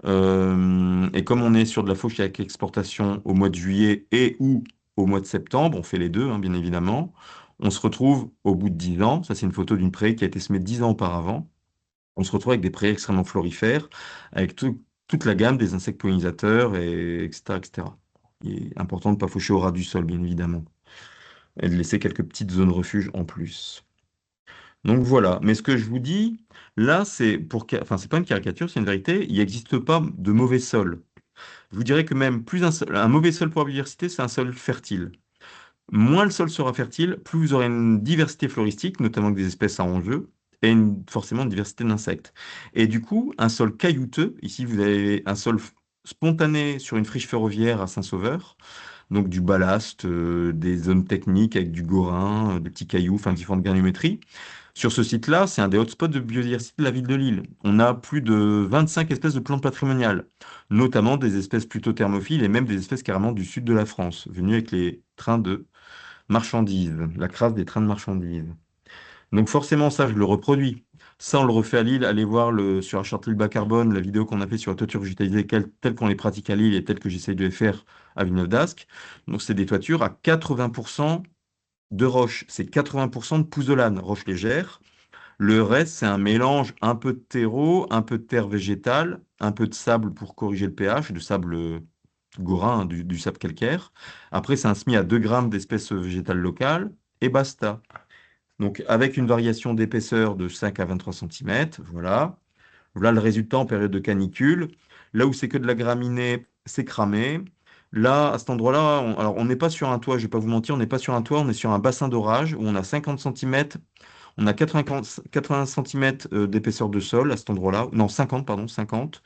Et comme on est sur de la fauche avec exportation au mois de juillet et ou au mois de septembre, on fait les deux, bien évidemment, on se retrouve au bout de 10 ans, ça c'est une photo d'une prairie qui a été semée 10 ans auparavant, on se retrouve avec des prairies extrêmement florifères, avec toute la gamme des insectes pollinisateurs, etc., etc. Il est important de ne pas faucher au ras du sol, bien évidemment, et de laisser quelques petites zones refuge en plus. Donc voilà, mais ce que je vous dis, là, enfin, c'est pas une caricature, c'est une vérité, il n'existe pas de mauvais sol. Je vous dirais que même plus un mauvais sol pour la biodiversité, c'est un sol fertile. Moins le sol sera fertile, plus vous aurez une diversité floristique, notamment avec des espèces à enjeu, et forcément une diversité d'insectes. Et du coup, un sol caillouteux, ici vous avez un sol spontané sur une friche ferroviaire à Saint-Sauveur, donc du ballast, des zones techniques avec du gorin, des petits cailloux, enfin différentes granulométries. Sur ce site-là, c'est un des hotspots de biodiversité de la ville de Lille. On a plus de 25 espèces de plantes patrimoniales, notamment des espèces plutôt thermophiles et même des espèces carrément du sud de la France, venues avec les trains de marchandises, la crasse des trains de marchandises. Donc forcément, ça, je le reproduis. Ça, on le refait à Lille. Allez voir sur la charte bas carbone, la vidéo qu'on a fait sur la toiture végétalisée, telle qu'on les pratique à Lille et telle que j'essaye de les faire à Villeneuve-d'Ascq. Donc, c'est des toitures à 80% de roches. C'est 80% de pouzzolane, roche légère. Le reste, c'est un mélange un peu de terreau, un peu de terre végétale, un peu de sable pour corriger le pH, de sable gorin, du sable calcaire. Après, c'est un semis à 2 grammes d'espèces végétales locales et basta. Donc, avec une variation d'épaisseur de 5 à 23 cm, voilà. Voilà le résultat en période de canicule. Là où c'est que de la graminée, c'est cramé. Là, à cet endroit-là, alors on n'est pas sur un toit, je ne vais pas vous mentir, on n'est pas sur un toit, on est sur un bassin d'orage où on a 50 cm, on a 80 cm d'épaisseur de sol à cet endroit-là. Non, 50, pardon, 50,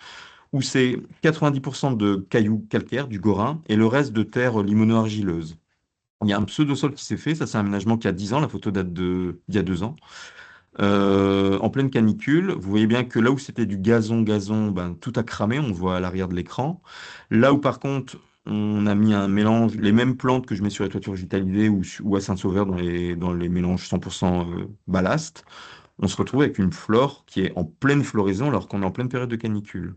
où c'est 90% de cailloux calcaires, du gorin, et le reste de terre limono-argileuse. Il y a un pseudo-sol qui s'est fait, ça c'est un aménagement qui a 10 ans, la photo date d'il y a 2 ans. En pleine canicule, vous voyez bien que là où c'était du gazon, ben, tout a cramé, on le voit à l'arrière de l'écran. Là où par contre, on a mis un mélange, les mêmes plantes que je mets sur les toitures végétalisées ou à Saint-Sauveur dans les mélanges 100% ballast, on se retrouve avec une flore qui est en pleine floraison alors qu'on est en pleine période de canicule.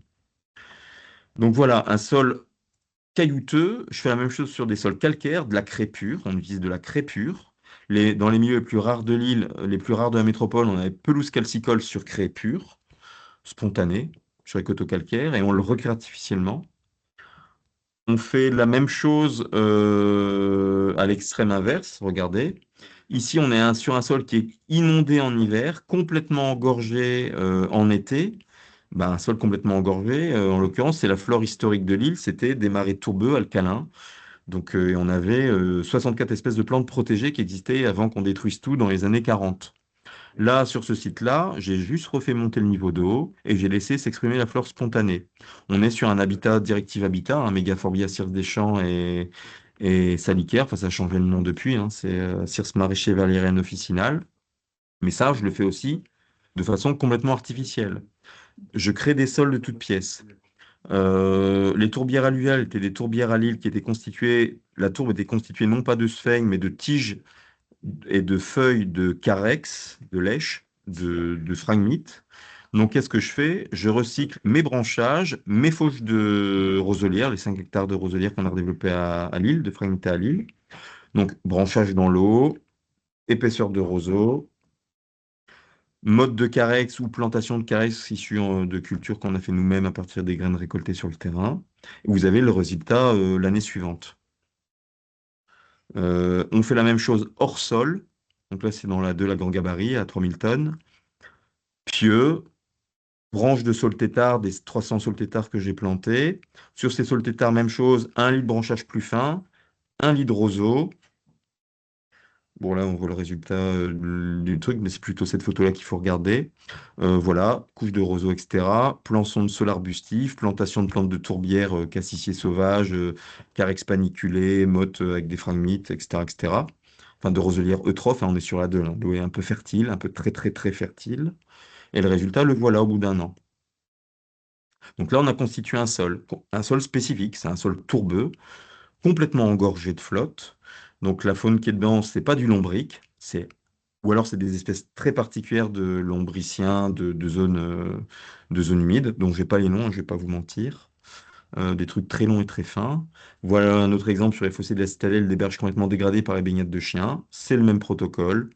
Donc voilà, un sol caillouteux. Je fais la même chose sur des sols calcaires, de la craie pure. On utilise de la craie pure. Dans les milieux les plus rares de l'île, les plus rares de la métropole, on avait pelouse calcicole sur craie pure, spontanée, sur les coteaux calcaires, et on le recrée artificiellement. On fait la même chose à l'extrême inverse, regardez. Ici, on est sur un sol qui est inondé en hiver, complètement engorgé en été. Ben, un sol complètement engorgé, en l'occurrence, c'est la flore historique de l'île, c'était des marais tourbeux, alcalins. Donc, on avait 64 espèces de plantes protégées qui existaient avant qu'on détruise tout dans les années 40. Là, sur ce site-là, j'ai juste refait monter le niveau d'eau et j'ai laissé s'exprimer la flore spontanée. On est sur un habitat Directive Habitat, un Mégaforbia Circe des Champs et Salicaire. Enfin, ça a changé le nom depuis, hein, c'est Circe maraîcher valériane officinale. Mais ça, je le fais aussi de façon complètement artificielle. Je crée des sols de toutes pièces. Les tourbières alluviales étaient des tourbières à l'île qui étaient constituées, la tourbe était constituée non pas de sphènes, mais de tiges et de feuilles de carex, de lèche, de phragmite. Donc, qu'est-ce que je fais? Je recycle mes branchages, mes fauches de roselière, les 5 hectares de roselière qu'on a développés à Lille, de phragmité à Lille. Donc, branchage dans l'eau, épaisseur de roseau, mode de carex ou plantation de carex issu de cultures qu'on a fait nous-mêmes à partir des graines récoltées sur le terrain. Et vous avez le résultat l'année suivante. On fait la même chose hors sol. Donc là, c'est dans de la grand gabarit à 3000 tonnes. Pieux, branche de saule-tétard, des 300 saule-tétard que j'ai plantés. Sur ces saule-tétard, même chose, un lit de branchage plus fin, un lit de roseau. Bon, là, on voit le résultat du truc, mais c'est plutôt cette photo-là qu'il faut regarder. Voilà, couche de roseau, etc. Plançon de sol arbustif, plantation de plantes de tourbière, cassissier sauvage, carex paniculé, motte avec des phragmites, etc., etc. Enfin, de roselière eutrophe, hein, on est sur la 2, hein. L'eau est un peu fertile, un peu très, très, très fertile. Et le résultat, le voilà au bout d'un an. Donc là, on a constitué un sol spécifique, c'est un sol tourbeux, complètement engorgé de flotte. Donc la faune qui est dedans, c'est pas du lombric, ou alors c'est des espèces très particulières de lombriciens, de zones humides, dont je n'ai pas les noms, je vais pas vous mentir. Des trucs très longs et très fins. Voilà un autre exemple sur les fossés de la citadelle, des berges complètement dégradées par les baignades de chiens. C'est le même protocole.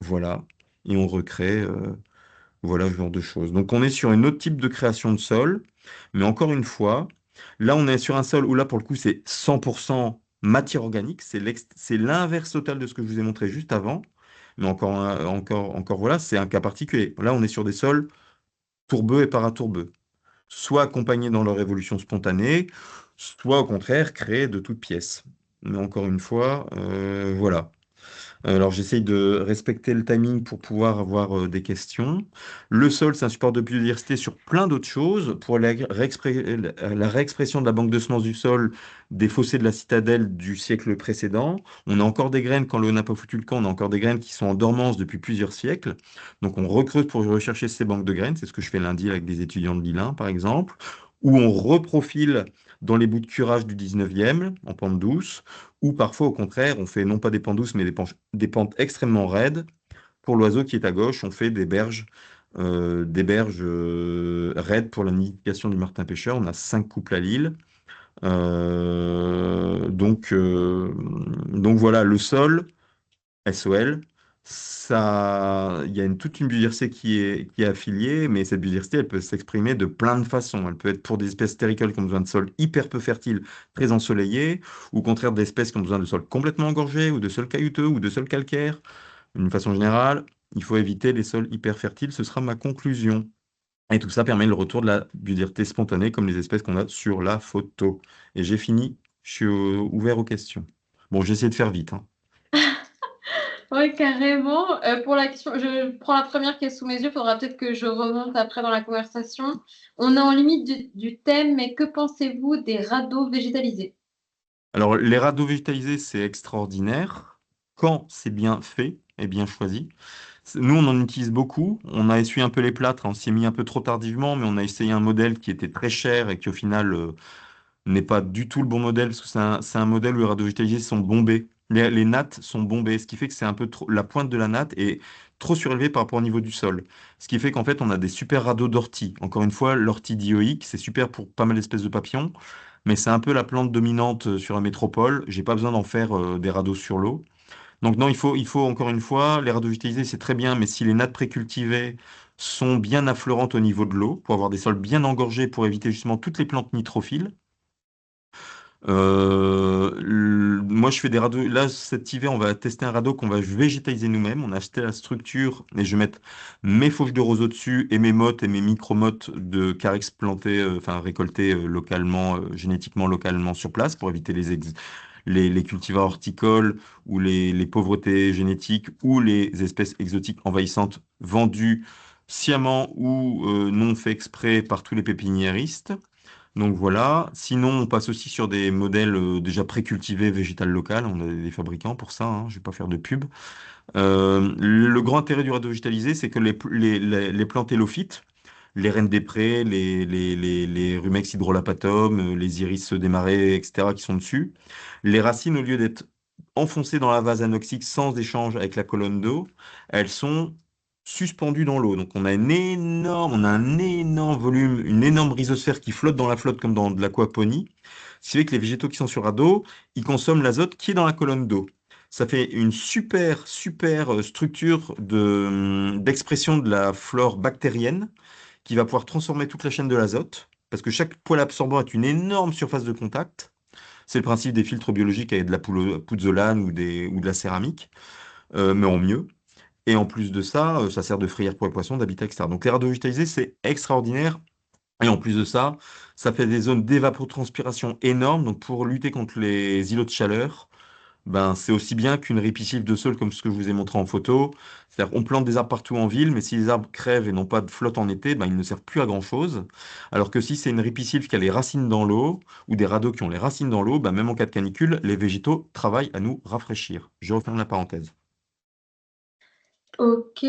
Voilà. Et on recrée. Voilà ce genre de choses. Donc on est sur un autre type de création de sol, mais encore une fois, là on est sur un sol où là pour le coup c'est 100% matière organique, c'est l'inverse total de ce que je vous ai montré juste avant, mais encore voilà, c'est un cas particulier. Là on est sur des sols tourbeux et paratourbeux, soit accompagnés dans leur évolution spontanée, soit au contraire créés de toutes pièces. Mais encore une fois, voilà. Alors, j'essaye de respecter le timing pour pouvoir avoir des questions. Le sol, c'est un support de biodiversité sur plein d'autres choses. Pour la réexpression de la banque de semences du sol des fossés de la citadelle du siècle précédent, on a encore des graines, quand l'eau n'a pas foutu le camp, on a encore des graines qui sont en dormance depuis plusieurs siècles. Donc, on recreuse pour rechercher ces banques de graines. C'est ce que je fais lundi avec des étudiants de Lille 1, par exemple, où on reprofile dans les bouts de curage du 19e, en pente douce, ou parfois, au contraire, on fait non pas des pentes douces, mais des pentes extrêmement raides. Pour l'oiseau qui est à gauche, on fait des berges raides pour la nidification du martin pêcheur. On a 5 couples à Lille. Donc voilà, le sol, SOL, il y a toute une biodiversité qui est affiliée, mais cette biodiversité, elle peut s'exprimer de plein de façons. Elle peut être pour des espèces terricoles qui ont besoin de sols hyper peu fertiles, très ensoleillés, ou au contraire d'espèces qui ont besoin de sols complètement engorgés, ou de sols caillouteux, ou de sols calcaires. D'une façon générale, il faut éviter les sols hyper fertiles, ce sera ma conclusion. Et tout ça permet le retour de la biodiversité spontanée, comme les espèces qu'on a sur la photo. Et j'ai fini, je suis ouvert aux questions. Bon, j'ai essayé de faire vite, hein. Oui, carrément. Pour la question, je prends la première qui est sous mes yeux. Il faudra peut-être que je remonte après dans la conversation. On est en limite du thème, mais que pensez-vous des radeaux végétalisés? Alors, les radeaux végétalisés, c'est extraordinaire quand c'est bien fait et bien choisi. Nous, on en utilise beaucoup. On a essuyé un peu les plâtres, hein. On s'y est mis un peu trop tardivement, mais on a essayé un modèle qui était très cher et qui, au final, n'est pas du tout le bon modèle, parce que c'est un modèle où les radeaux végétalisés sont bombés. les nattes sont bombées, ce qui fait que c'est un peu trop, la pointe de la natte est trop surélevée par rapport au niveau du sol. Ce qui fait qu'en fait, on a des super radeaux d'ortie. Encore une fois, l'ortie dioïque, c'est super pour pas mal d'espèces de papillons, mais c'est un peu la plante dominante sur la métropole. J'ai pas besoin d'en faire des radeaux sur l'eau. Donc non, il faut encore une fois, les radeaux végétalisés, c'est très bien, mais si les nattes précultivées sont bien affleurantes au niveau de l'eau, pour avoir des sols bien engorgés, pour éviter justement toutes les plantes nitrophiles. Moi, je fais des radeaux. Là, cet hiver, on va tester un radeau qu'on va végétaliser nous-mêmes. On a acheté la structure et je vais mettre mes fauches de roseau dessus et mes mottes et mes micro-mottes de carex plantées, enfin récoltées localement, génétiquement localement sur place pour éviter les cultivars horticoles ou les pauvretés génétiques ou les espèces exotiques envahissantes vendues sciemment ou non fait exprès par tous les pépiniéristes. Donc voilà. Sinon, on passe aussi sur des modèles déjà pré-cultivés végétal local. On a des fabricants pour ça, hein. Je vais pas faire de pub. Le grand intérêt du radeau végétalisé, c'est que les plantes hélophytes, les rennes des prés, les rumex hydrolapatum, les iris des marais, etc., qui sont dessus, les racines, au lieu d'être enfoncées dans la vase anoxique sans échange avec la colonne d'eau, elles sont suspendues dans l'eau. Donc on a un énorme volume, une énorme rhizosphère qui flotte dans la flotte comme dans de l'aquaponie. Ce qui fait que les végétaux qui sont sur radeau, ils consomment l'azote qui est dans la colonne d'eau. Ça fait une super, super structure d'expression de la flore bactérienne qui va pouvoir transformer toute la chaîne de l'azote, parce que chaque poêle absorbant est une énorme surface de contact. C'est le principe des filtres biologiques avec de la pouzzolane ou de la céramique, mais en mieux. Et en plus de ça, ça sert de frayère pour les poissons, d'habitat, etc. Donc les radeaux végétalisés, c'est extraordinaire. Et en plus de ça, ça fait des zones d'évapotranspiration énormes. Donc pour lutter contre les îlots de chaleur, ben, c'est aussi bien qu'une ripisylve de sol comme ce que je vous ai montré en photo. C'est-à-dire qu'on plante des arbres partout en ville, mais si les arbres crèvent et n'ont pas de flotte en été, ben, ils ne servent plus à grand-chose. Alors que si c'est une ripisylve qui a les racines dans l'eau, ou des radeaux qui ont les racines dans l'eau, ben, même en cas de canicule, les végétaux travaillent à nous rafraîchir. Je referme la parenthèse. Ok.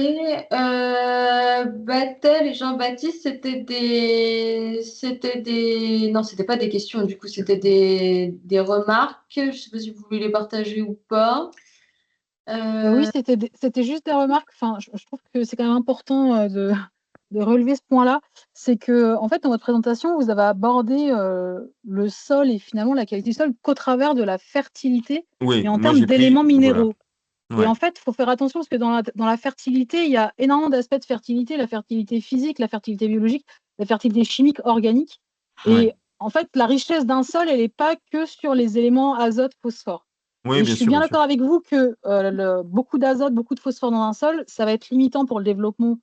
Batel et Jean-Baptiste, non, c'était pas des questions, du coup, c'était des remarques. Je sais pas si vous voulez les partager ou pas. Oui, c'était juste des remarques. Enfin, je trouve que c'est quand même important de relever ce point-là. C'est que, en fait, dans votre présentation, vous avez abordé le sol et finalement la qualité du sol qu'au travers de la fertilité Oui, et en moi termes j'ai d'éléments pris. Voilà. minéraux. Et Ouais. en fait, il faut faire attention parce que dans la fertilité, il y a énormément d'aspects de fertilité, la fertilité physique, la fertilité biologique, la fertilité chimique, organique. Ouais. Et en fait, la richesse d'un sol, elle n'est pas que sur les éléments azote, phosphore. Oui, Et je bien suis sûr, bien bien sûr. d'accord avec vous que beaucoup d'azote, beaucoup de phosphore dans un sol, ça va être limitant pour le développement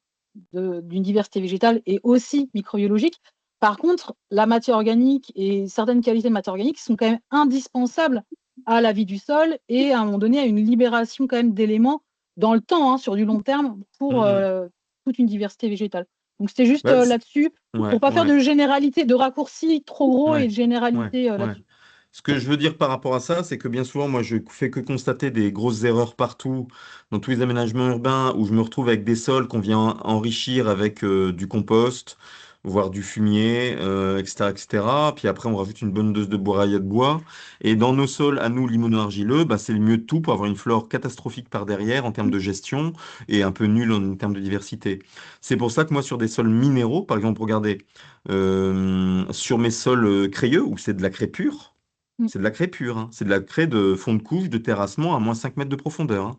d'une diversité végétale et aussi microbiologique. Par contre, la matière organique et certaines qualités de matière organique sont quand même indispensables à la vie du sol et à un moment donné à une libération quand même d'éléments dans le temps, hein, sur du long terme, pour Mhm. toute une diversité végétale. Donc c'était juste Bah, là-dessus, ouais, pour pas faire ouais, de généralité, de raccourcis trop gros et ouais, de ouais, généralité ouais. là-dessus. Ce que je veux dire par rapport à ça, c'est que bien souvent, moi, je fais que constater des grosses erreurs partout, dans tous les aménagements urbains, où je me retrouve avec des sols qu'on vient enrichir avec du compost, voire du fumier, etc., etc. Puis après, on rajoute une bonne dose de bourraillat de bois. Et dans nos sols, à nous, limono-argileux, bah, c'est le mieux de tout pour avoir une flore catastrophique par derrière en termes de gestion et un peu nulle en termes de diversité. C'est pour ça que moi, sur des sols minéraux, par exemple, regardez, sur mes sols crayeux, où c'est de la craie pure, Mm. c'est de la craie pure, hein. C'est de la craie de fond de couche, de terrassement à moins 5 mètres de profondeur, hein.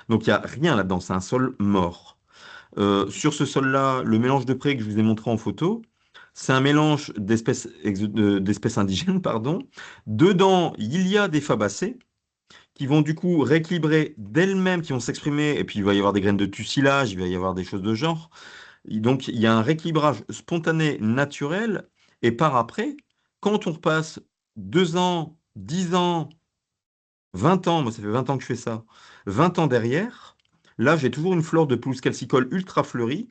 Donc il n'y a rien là-dedans, c'est un sol mort. Sur ce sol-là, le mélange de prés que je vous ai montré en photo, c'est un mélange d'espèces indigènes, pardon. Dedans, il y a des fabacées qui vont du coup rééquilibrer d'elles-mêmes, qui vont s'exprimer, et puis il va y avoir des graines de tussilage, il va y avoir des choses de genre. Et donc il y a un rééquilibrage spontané, naturel, et par après, quand on repasse 2 ans, 10 ans, 20 ans, moi ça fait 20 ans que je fais ça, 20 ans derrière, là j'ai toujours une flore de pelouse calcicole ultra fleurie.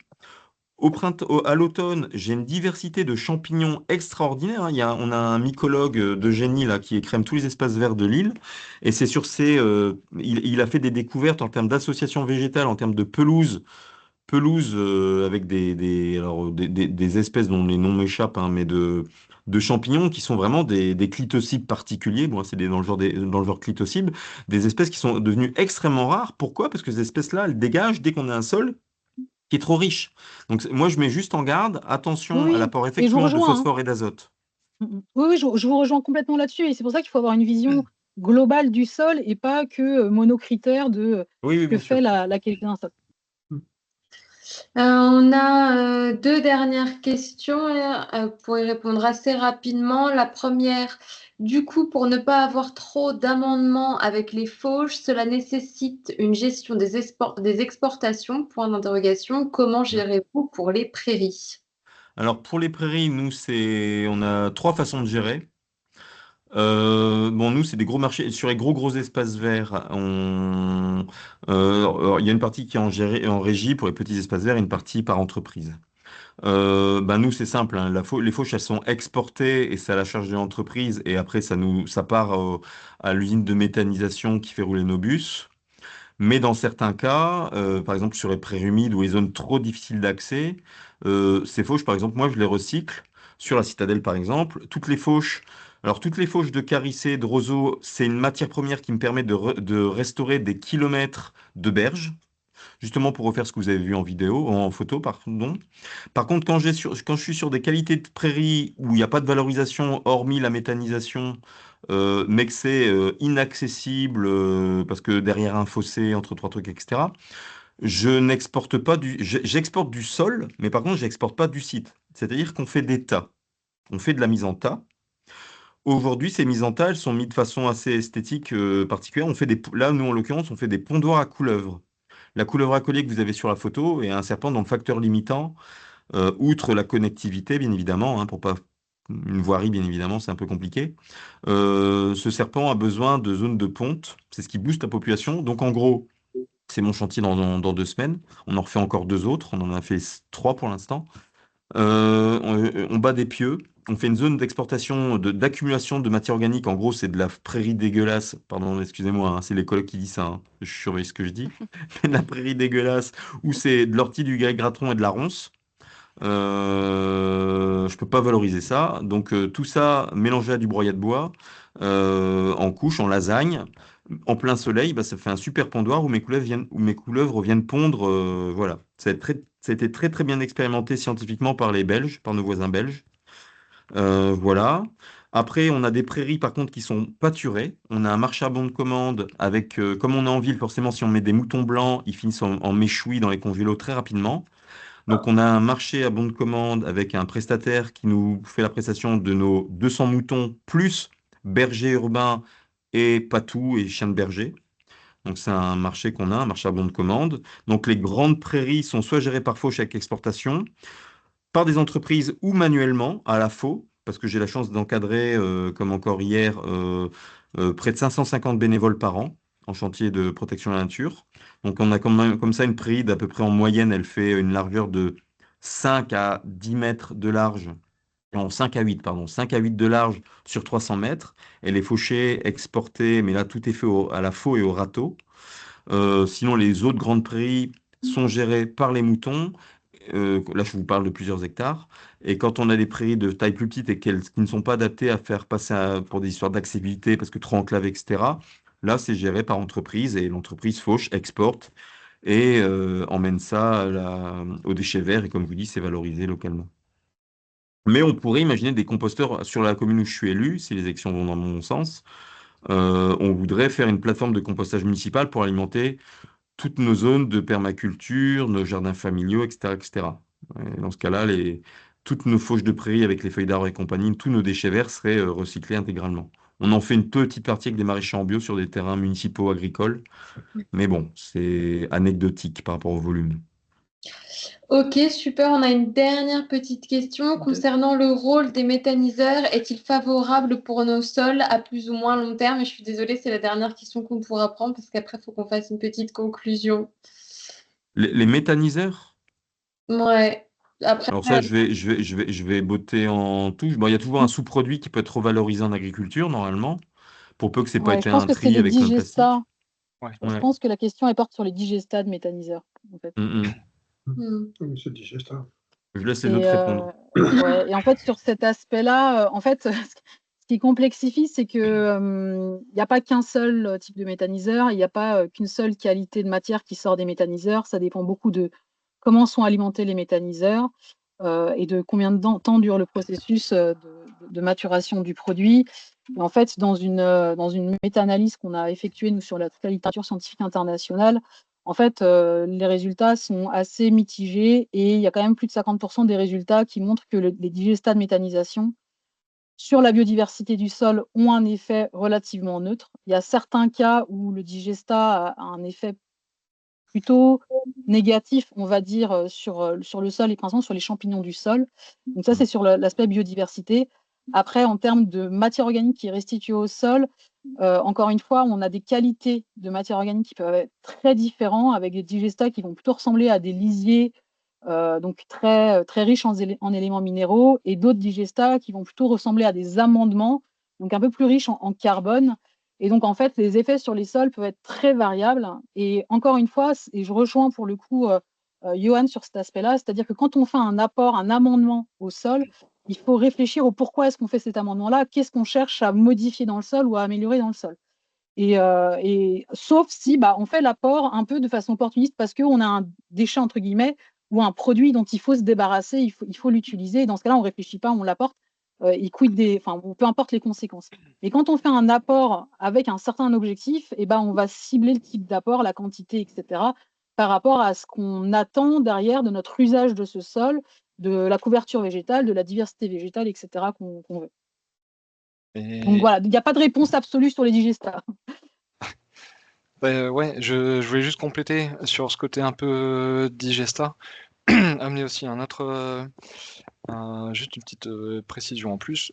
Au printemps, à l'automne, j'ai une diversité de champignons extraordinaire, hein. On a un mycologue de génie là qui écrème tous les espaces verts de l'île, et c'est sur il a fait des découvertes en termes d'association végétale, en termes de pelouse avec alors, des espèces dont les noms m'échappent, hein, mais de champignons qui sont vraiment des clitocibes particuliers. Bon, c'est dans le genre clitocibes, des espèces qui sont devenues extrêmement rares. Pourquoi? Parce que ces espèces-là, elles dégagent dès qu'on a un sol qui est trop riche. Donc, moi, je mets juste en garde, Oui, attention à oui, l'apport et je vous effectivement de rejoins, hein. phosphore et d'azote. Oui, oui, je vous rejoins complètement là-dessus. Et c'est pour ça qu'il faut avoir une vision globale du sol et pas que monocritère de Oui, ce oui, que bien sûr. fait la qualité d'un sol. On a deux dernières questions pour y répondre assez rapidement. La première, du coup, pour ne pas avoir trop d'amendements avec les fauches, cela nécessite une gestion des exportations, point d'interrogation. Comment gérez-vous pour les prairies? Alors, pour les prairies, nous, on a 3 façons de gérer. Bon, nous, c'est des gros marchés. Sur les gros espaces verts, alors, il y a une partie qui est en régie pour les petits espaces verts et une partie par entreprise. Ben nous, c'est simple, hein. Les fauches, elles sont exportées et c'est à la charge de l'entreprise. Et après, ça part à l'usine de méthanisation qui fait rouler nos bus. Mais dans certains cas, par exemple sur les prairies humides ou les zones trop difficiles d'accès, ces fauches, par exemple, moi, je les recycle. Sur la citadelle, par exemple, toutes les fauches de carissé, de roseau, c'est une matière première qui me permet de restaurer des kilomètres de berges, justement pour refaire ce que vous avez vu en vidéo, en photo, pardon. Par contre, quand je suis sur des qualités de prairies où il n'y a pas de valorisation, hormis la méthanisation, mais que c'est inaccessible parce que derrière un fossé, entre trois trucs, etc., je n'exporte pas j'exporte du sol, mais par contre, j'exporte pas du site. C'est-à-dire qu'on fait des tas. On fait de la mise en tas. Aujourd'hui, ces mises en tas, elles sont mises de façon assez esthétique particulière. Là, nous, en l'occurrence, on fait des pondoirs à couleuvres. La couleuvre à collier que vous avez sur la photo est un serpent dont le facteur limitant, outre la connectivité, bien évidemment, hein, pour pas une voirie, bien évidemment, c'est un peu compliqué. Ce serpent a besoin de zones de ponte, c'est ce qui booste la population. Donc en gros, c'est mon chantier dans 2 semaines. On en refait encore 2 autres, on en a fait 3 pour l'instant. On bat des pieux, on fait une zone d'exportation, d'accumulation de matière organique. En gros, c'est de la prairie dégueulasse. Pardon, excusez-moi, hein, c'est les colocs qui disent ça, hein. Je surveille ce que je dis. De la prairie dégueulasse, où c'est de l'ortie, du grec graton et de la ronce. Je peux pas valoriser ça. Donc tout ça mélangé à du broyat de bois, en couche, en lasagne, en plein soleil, bah, ça fait un super pondoir où mes couleuvres viennent pondre. Voilà. Ça a été très très bien expérimenté scientifiquement par les Belges, par nos voisins belges. Voilà. Après, on a des prairies par contre qui sont pâturées. On a un marché à bon de commande avec, comme on est en ville, forcément, si on met des moutons blancs, ils finissent en méchoui dans les congélos très rapidement. Donc, on a un marché à bon de commande avec un prestataire qui nous fait la prestation de nos 200 moutons, plus bergers urbains et patous et chiens de berger. Donc, c'est un marché qu'on a, un marché à bon de commande. Donc, les grandes prairies sont soit gérées par fauche avec exportation, par des entreprises ou manuellement à la faux, parce que j'ai la chance d'encadrer, comme encore hier, près de 550 bénévoles par an en chantier de protection de la nature. Donc on a comme ça une prairie d'à peu près en moyenne, elle fait une largeur de 5 à 10 mètres de large, non 5 à 8, pardon, 5 à 8 de large sur 300 mètres. Elle est fauchée, exportée, mais là tout est fait à la faux et au râteau. Sinon les autres grandes prairies sont gérées par les moutons. Là, je vous parle de plusieurs hectares. Et quand on a des prairies de taille plus petite et qui ne sont pas adaptées à faire passer pour des histoires d'accessibilité parce que trop enclavées, etc., là, c'est géré par entreprise et l'entreprise fauche, exporte et emmène ça au déchet vert. Et comme je vous dis, c'est valorisé localement. Mais on pourrait imaginer des composteurs sur la commune où je suis élu, si les élections vont dans mon sens. On voudrait faire une plateforme de compostage municipal pour alimenter toutes nos zones de permaculture, nos jardins familiaux, etc., etc. Et dans ce cas-là, toutes nos fauches de prairie avec les feuilles d'arbre et compagnie, tous nos déchets verts seraient recyclés intégralement. On en fait une petite partie avec des maraîchers en bio sur des terrains municipaux agricoles, mais bon, c'est anecdotique par rapport au volume. Ok, super. On a une dernière petite question concernant le rôle des méthaniseurs. Est-il favorable pour nos sols à plus ou moins long terme? Et je suis désolée, c'est la dernière question qu'on pourra prendre parce qu'après, il faut qu'on fasse une petite conclusion. Les méthaniseurs? Ouais. Après, Alors ça, je vais botter en touche. Bon, il y a toujours un sous-produit qui peut être revalorisé en agriculture, normalement, pour peu que c'est pas Ouais, je été pense un que c'est tri les avec plein de digestats. plastique. Ouais. Je Ouais. pense que la question elle porte sur les digestats de méthaniseurs, en fait. Mm, mm. hmm. Oui, c'est digesteur. Je laisse les Et autres répondre. Ouais, et en fait, sur cet aspect-là, en fait, ce qui complexifie, c'est que il n'y a pas qu'un seul type de méthaniseur, il n'y a pas qu'une seule qualité de matière qui sort des méthaniseurs. Ça dépend beaucoup de comment sont alimentés les méthaniseurs et de combien de temps dure le processus de maturation du produit. Et en fait, dans une méta-analyse qu'on a effectuée, nous, sur toute la littérature scientifique internationale, en fait, les résultats sont assez mitigés et il y a quand même plus de 50% des résultats qui montrent que les digestats de méthanisation sur la biodiversité du sol ont un effet relativement neutre. Il y a certains cas où le digestat a un effet plutôt négatif, on va dire, sur le sol et principalement sur les champignons du sol. Donc ça, c'est sur l'aspect biodiversité. Après, en termes de matière organique qui est restituée au sol, encore une fois, on a des qualités de matière organique qui peuvent être très différentes, avec des digestats qui vont plutôt ressembler à des lisiers, donc très, très riches en éléments minéraux, et d'autres digestats qui vont plutôt ressembler à des amendements, donc un peu plus riches en carbone. Et donc, en fait, les effets sur les sols peuvent être très variables. Et encore une fois, et je rejoins pour le coup Johan sur cet aspect-là, c'est-à-dire que quand on fait un apport, un amendement au sol, il faut réfléchir au pourquoi est-ce qu'on fait cet amendement-là, qu'est-ce qu'on cherche à modifier dans le sol ou à améliorer dans le sol. Et sauf si on fait l'apport un peu de façon opportuniste parce qu'on a un déchet, entre guillemets, ou un produit dont il faut se débarrasser, il faut l'utiliser. Et dans ce cas-là, on ne réfléchit pas, on l'apporte, peu importe les conséquences. Et quand on fait un apport avec un certain objectif, on va cibler le type d'apport, la quantité, etc., par rapport à ce qu'on attend derrière de notre usage de ce sol, de la couverture végétale, de la diversité végétale, etc., qu'on veut. Donc voilà, il n'y a pas de réponse absolue sur les digestats. Ouais, je voulais juste compléter sur ce côté un peu digesta, amener aussi juste une petite précision en plus.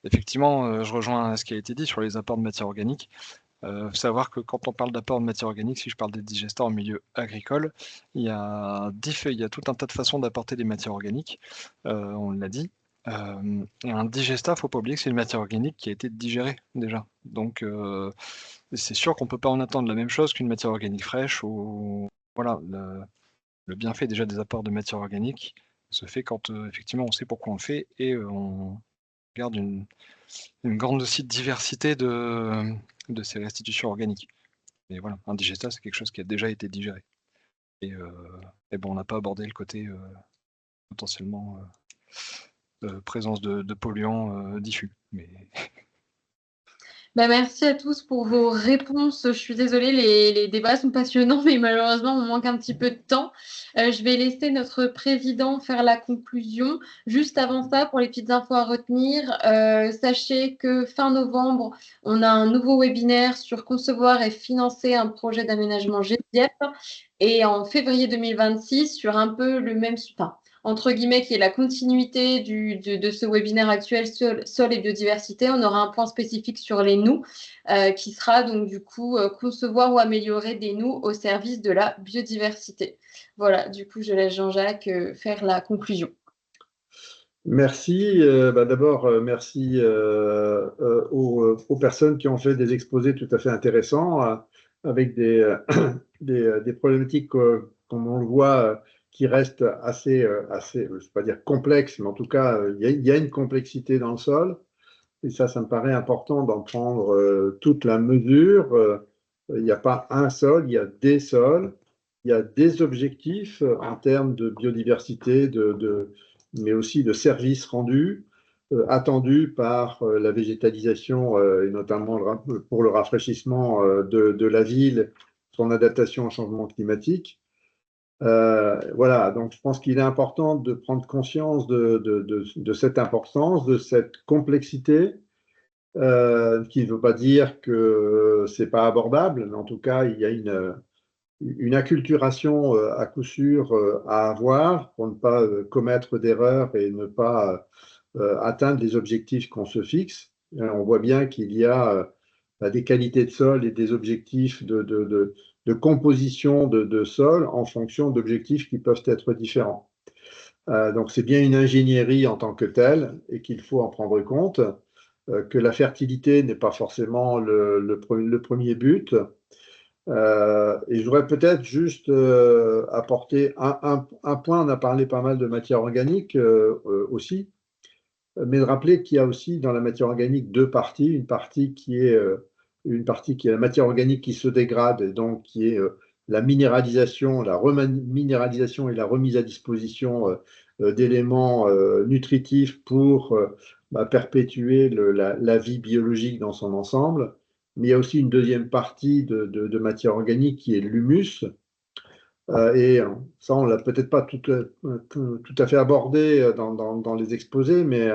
Effectivement, je rejoins ce qui a été dit sur les apports de matière organique. Faut savoir que quand on parle d'apport de matière organique, si je parle des digestats en milieu agricole, il y a tout un tas de façons d'apporter des matières organiques, on l'a dit. Et un digestat, faut pas oublier que c'est une matière organique qui a été digérée déjà. Donc c'est sûr qu'on peut pas en attendre la même chose qu'une matière organique fraîche. Ou voilà, le bienfait déjà des apports de matière organique se fait quand effectivement on sait pourquoi on le fait et on garde une grande aussi diversité de ces restitutions organiques. Et voilà, un digestat, c'est quelque chose qui a déjà été digéré. Et bon, on n'a pas abordé le côté potentiellement présence de polluants diffus. Mais Merci à tous pour vos réponses. Je suis désolée, les débats sont passionnants, mais malheureusement, on manque un petit peu de temps. Je vais laisser notre président faire la conclusion. Juste avant ça, pour les petites infos à retenir, sachez que fin novembre, on a un nouveau webinaire sur concevoir et financer un projet d'aménagement GDF. Et en février 2026, sur un peu le même, entre guillemets, qui est la continuité de ce webinaire actuel sol et biodiversité. On aura un point spécifique sur les nous, qui sera donc du coup concevoir ou améliorer des nous au service de la biodiversité. Voilà, du coup, je laisse Jean-Jacques faire la conclusion. Merci. D'abord, merci aux personnes qui ont fait des exposés tout à fait intéressants avec des problématiques, comme on le voit, qui restent assez, je ne vais pas dire complexes, mais en tout cas, il y a une complexité dans le sol. Et ça me paraît important d'en prendre toute la mesure. Il n'y a pas un sol, il y a des sols, il y a des objectifs en termes de biodiversité, mais aussi de services rendus, attendus par la végétalisation, et notamment pour le rafraîchissement de la ville, son adaptation au changement climatique. Voilà, donc je pense qu'il est important de prendre conscience de cette importance, de cette complexité, qui ne veut pas dire que c'est pas abordable, mais en tout cas, il y a une acculturation à coup sûr à avoir pour ne pas commettre d'erreurs et ne pas atteindre les objectifs qu'on se fixe. On voit bien qu'il y a des qualités de sol et des objectifs de composition de sol en fonction d'objectifs qui peuvent être différents. Donc c'est bien une ingénierie en tant que telle et qu'il faut en prendre compte, que la fertilité n'est pas forcément le premier but. Et je voudrais peut-être juste apporter un point. On a parlé pas mal de matière organique aussi, mais de rappeler qu'il y a aussi dans la matière organique deux parties. Une partie qui est la matière organique qui se dégrade, et donc qui est la minéralisation, la reminéralisation et la remise à disposition d'éléments nutritifs pour perpétuer la vie biologique dans son ensemble. Mais il y a aussi une deuxième partie de matière organique qui est l'humus. Et ça, on ne l'a peut-être pas tout à fait abordé dans les exposés, mais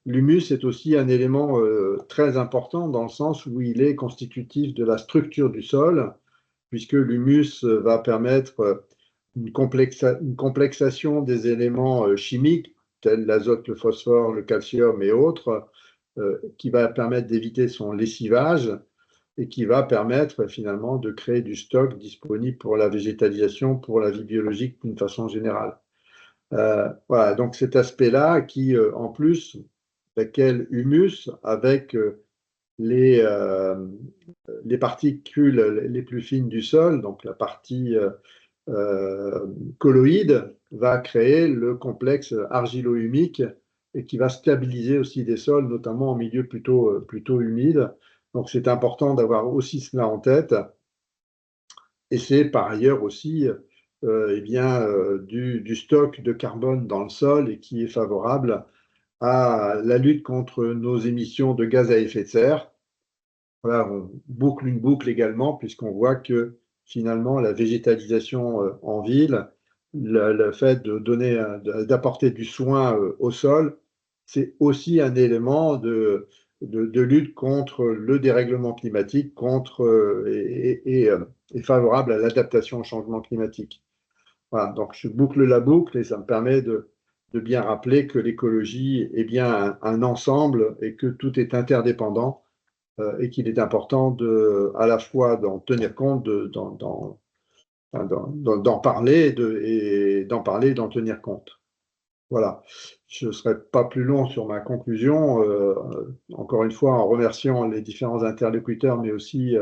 l'humus est aussi un élément très important dans le sens où il est constitutif de la structure du sol, puisque l'humus va permettre une complexation des éléments chimiques, tels l'azote, le phosphore, le calcium et autres, qui va permettre d'éviter son lessivage et qui va permettre finalement de créer du stock disponible pour la végétalisation, pour la vie biologique d'une façon générale. Voilà, donc cet aspect-là qui, en plus, laquelle humus avec les particules les plus fines du sol, donc la partie colloïde, va créer le complexe argilo-humique et qui va stabiliser aussi des sols, notamment en milieu plutôt humide. Donc c'est important d'avoir aussi cela en tête. Et c'est par ailleurs aussi du stock de carbone dans le sol et qui est favorable à la lutte contre nos émissions de gaz à effet de serre. Voilà, on boucle une boucle également, puisqu'on voit que finalement la végétalisation en ville, le fait d'apporter du soin au sol, c'est aussi un élément de lutte contre le dérèglement climatique, et favorable à l'adaptation au changement climatique. Voilà, donc je boucle la boucle et ça me permet de bien rappeler que l'écologie est bien un ensemble et que tout est interdépendant et qu'il est important à la fois d'en tenir compte, d'en parler et d'en tenir compte. Voilà. Je ne serai pas plus long sur ma conclusion, encore une fois en remerciant les différents interlocuteurs, mais aussi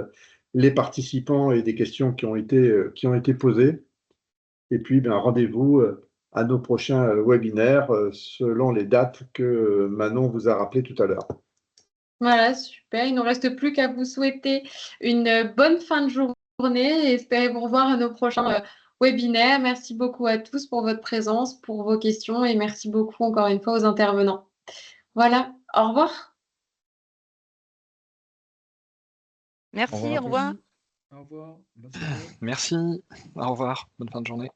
les participants et des questions qui ont été posées. Et puis, rendez-vous à nos prochains webinaires selon les dates que Manon vous a rappelées tout à l'heure. Voilà, super. Il ne nous reste plus qu'à vous souhaiter une bonne fin de journée et espérer vous revoir à nos prochains webinaires. Merci beaucoup à tous pour votre présence, pour vos questions et merci beaucoup encore une fois aux intervenants. Voilà, au revoir. Merci, au revoir. Au revoir. Bonne soirée. Merci, au revoir, bonne fin de journée.